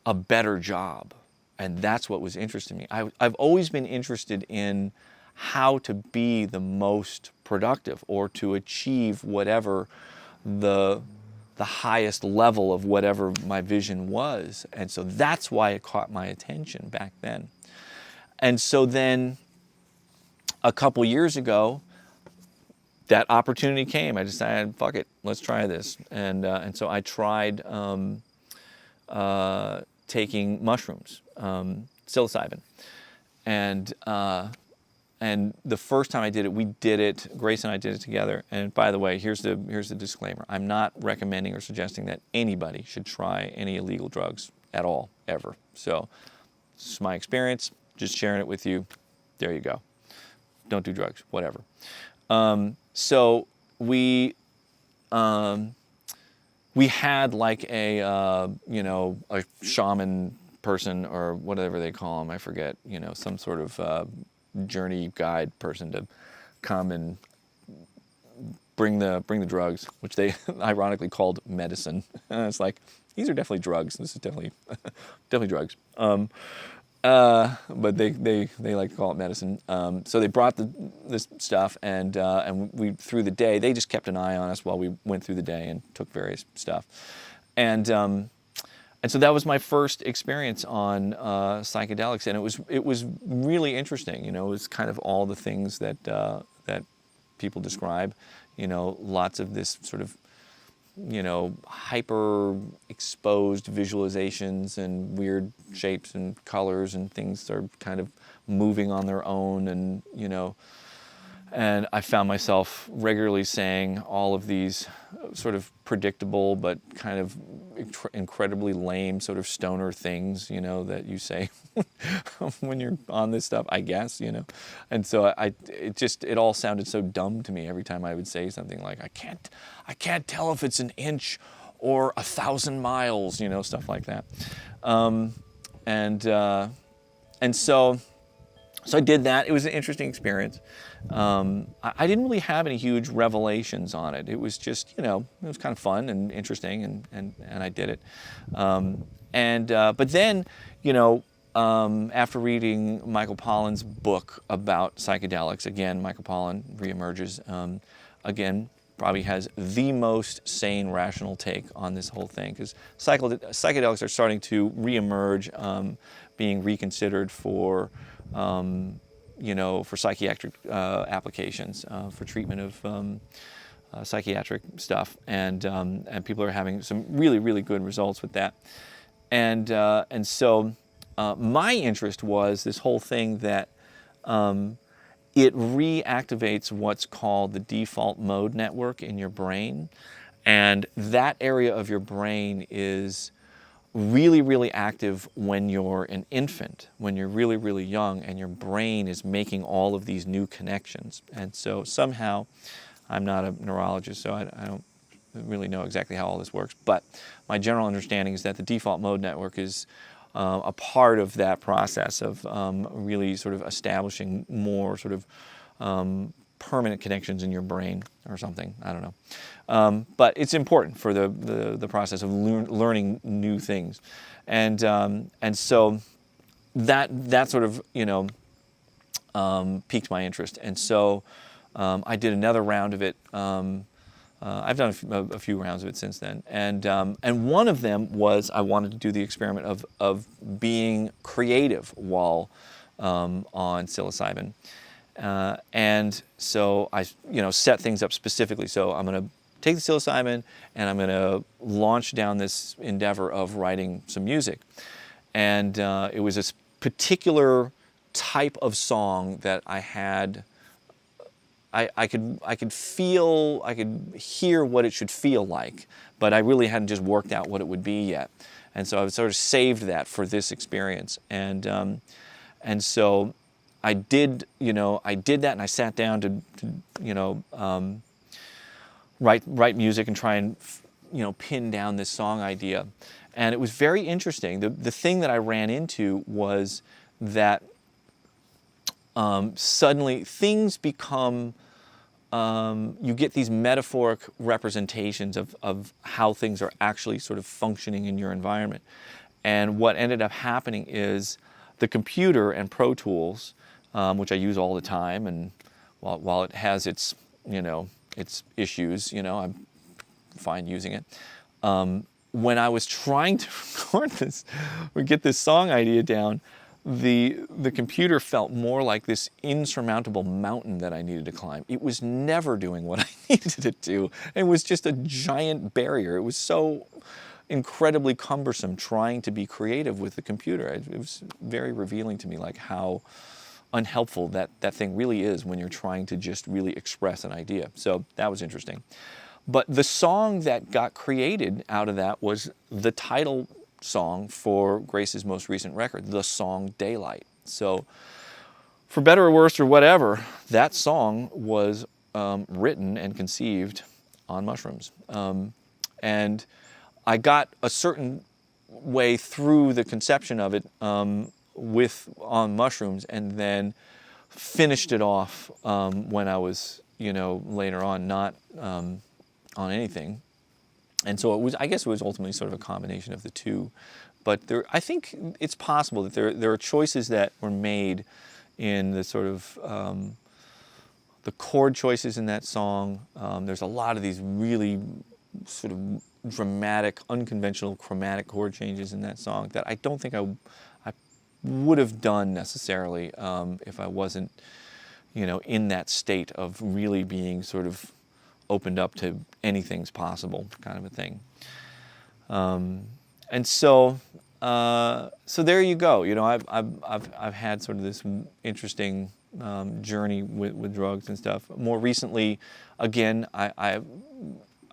a better job. And that's what was interesting to me. I've always been interested in how to be the most productive, or to achieve whatever the the highest level of whatever my vision was. And so that's why it caught my attention back then. And so then a couple years ago, that opportunity came. I decided, fuck it, let's try this. And so I tried taking mushrooms, psilocybin. And the first time I did it, we did it, Grace and I did it together. And by the way, here's the disclaimer. I'm not recommending or suggesting that anybody should try any illegal drugs at all, ever. So this is my experience, just sharing it with you. There you go. Don't do drugs, whatever. So we had like a shaman person, or whatever they call them, I forget, some sort of journey guide person to come and bring the drugs, which they ironically called medicine. And it's like, these are definitely drugs. This is definitely drugs. But they like to call it medicine. So they brought this stuff, and we, through the day, they just kept an eye on us while we went through the day and took various stuff. And so that was my first experience on psychedelics, and it was really interesting. It was kind of all the things that people describe. Lots of this sort of hyper exposed visualizations and weird shapes and colors, and things are kind of moving on their own, and I found myself regularly saying all of these sort of predictable but kind of incredibly lame sort of stoner things, that you say when you're on this stuff, I guess, And so it all sounded so dumb to me every time I would say something like, I can't tell if it's an inch or 1,000 miles, stuff like that. And so I did that. It was an interesting experience. I didn't really have any huge revelations on it. It was just, it was kind of fun and interesting, and I did it. But then, after reading Michael Pollan's book about psychedelics, again, Michael Pollan reemerges, again, probably has the most sane, rational take on this whole thing, because psychedelics are starting to reemerge, being reconsidered for psychiatric applications, for treatment of psychiatric stuff, and people are having some really, really good results with that. And so my interest was this whole thing that it reactivates what's called the default mode network in your brain, and that area of your brain is really, really active when you're an infant, when you're really, really young, and your brain is making all of these new connections. And so somehow, I'm not a neurologist, so I don't really know exactly how all this works, but my general understanding is that the default mode network is a part of that process of really sort of establishing more sort of permanent connections in your brain or something. I don't know. But it's important for the process of learning new things. And so that sort of, piqued my interest. And so I did another round of it. I've done a few rounds of it since then. And one of them was I wanted to do the experiment of being creative while on psilocybin. And so I, set things up specifically. So I'm going to take the psilocybin and I'm going to launch down this endeavor of writing some music. And it was this particular type of song that I had. I could hear what it should feel like, but I really hadn't just worked out what it would be yet. And so I sort of saved that for this experience. And so I did that, and I sat down to write music and try and pin down this song idea. And it was very interesting. The thing that I ran into was that suddenly things become, you get these metaphoric representations of how things are actually sort of functioning in your environment. And what ended up happening is the computer and Pro Tools, which I use all the time, and while it has its, its issues, I'm fine using it. when I was trying to record this, or get this song idea down, the computer felt more like this insurmountable mountain that I needed to climb. It was never doing what I needed it to. It was just a giant barrier. It was so incredibly cumbersome trying to be creative with the computer. It was very revealing to me, like how unhelpful that thing really is when you're trying to just really express an idea. So that was interesting. But the song that got created out of that was the title song for Grace's most recent record, the song Daylight. So for better or worse or whatever, that song was written and conceived on mushrooms. And I got a certain way through the conception of it on mushrooms, and then finished it off when I was, later on not on anything. And so I guess it was ultimately sort of a combination of the two. But I think it's possible that there are choices that were made in the sort of the chord choices in that song. There's a lot of these really sort of dramatic, unconventional chromatic chord changes in that song that I don't think I would have done necessarily if I wasn't, in that state of really being sort of opened up to anything's possible kind of a thing. And so there you go. I've had sort of this interesting journey with drugs and stuff. More recently, again, I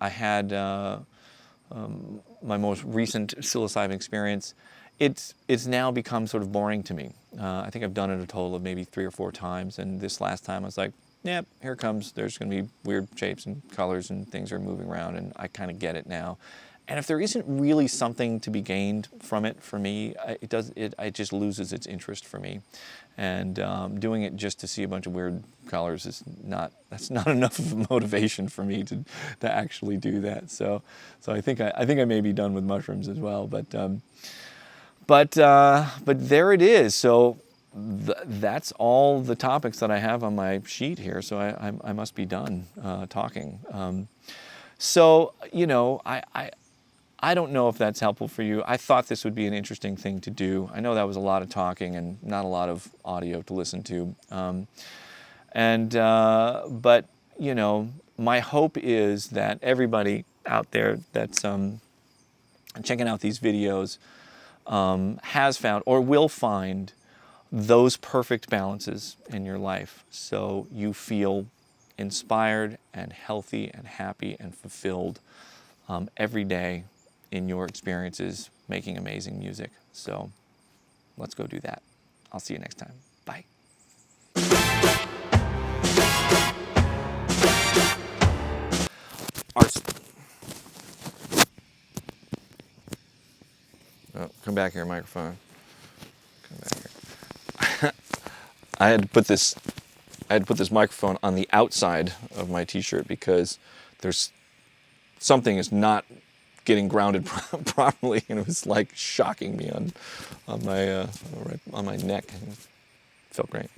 had my most recent psilocybin experience. It's now become sort of boring to me. I think I've done it a total of maybe 3 or 4 times, and this last time I was like, yeah, here it comes. There's going to be weird shapes and colors and things are moving around, and I kind of get it now. And if there isn't really something to be gained from it for me, it just loses its interest for me. And doing it just to see a bunch of weird colors that's not enough of a motivation for me to actually do that. So I think I may be done with mushrooms as well. But there it is. So that's all the topics that I have on my sheet here. So I must be done talking. I don't know if that's helpful for you. I thought this would be an interesting thing to do. I know that was a lot of talking and not a lot of audio to listen to. But my hope is that everybody out there that's checking out these videos has found or will find those perfect balances in your life, so you feel inspired and healthy and happy and fulfilled every day in your experiences making amazing music. So let's go do that. I'll see you next time. Bye. Oh, come back here, microphone. Come back here. I had to put this microphone on the outside of my t-shirt because there's something is not getting grounded properly, and it was like shocking me on my neck. It felt great.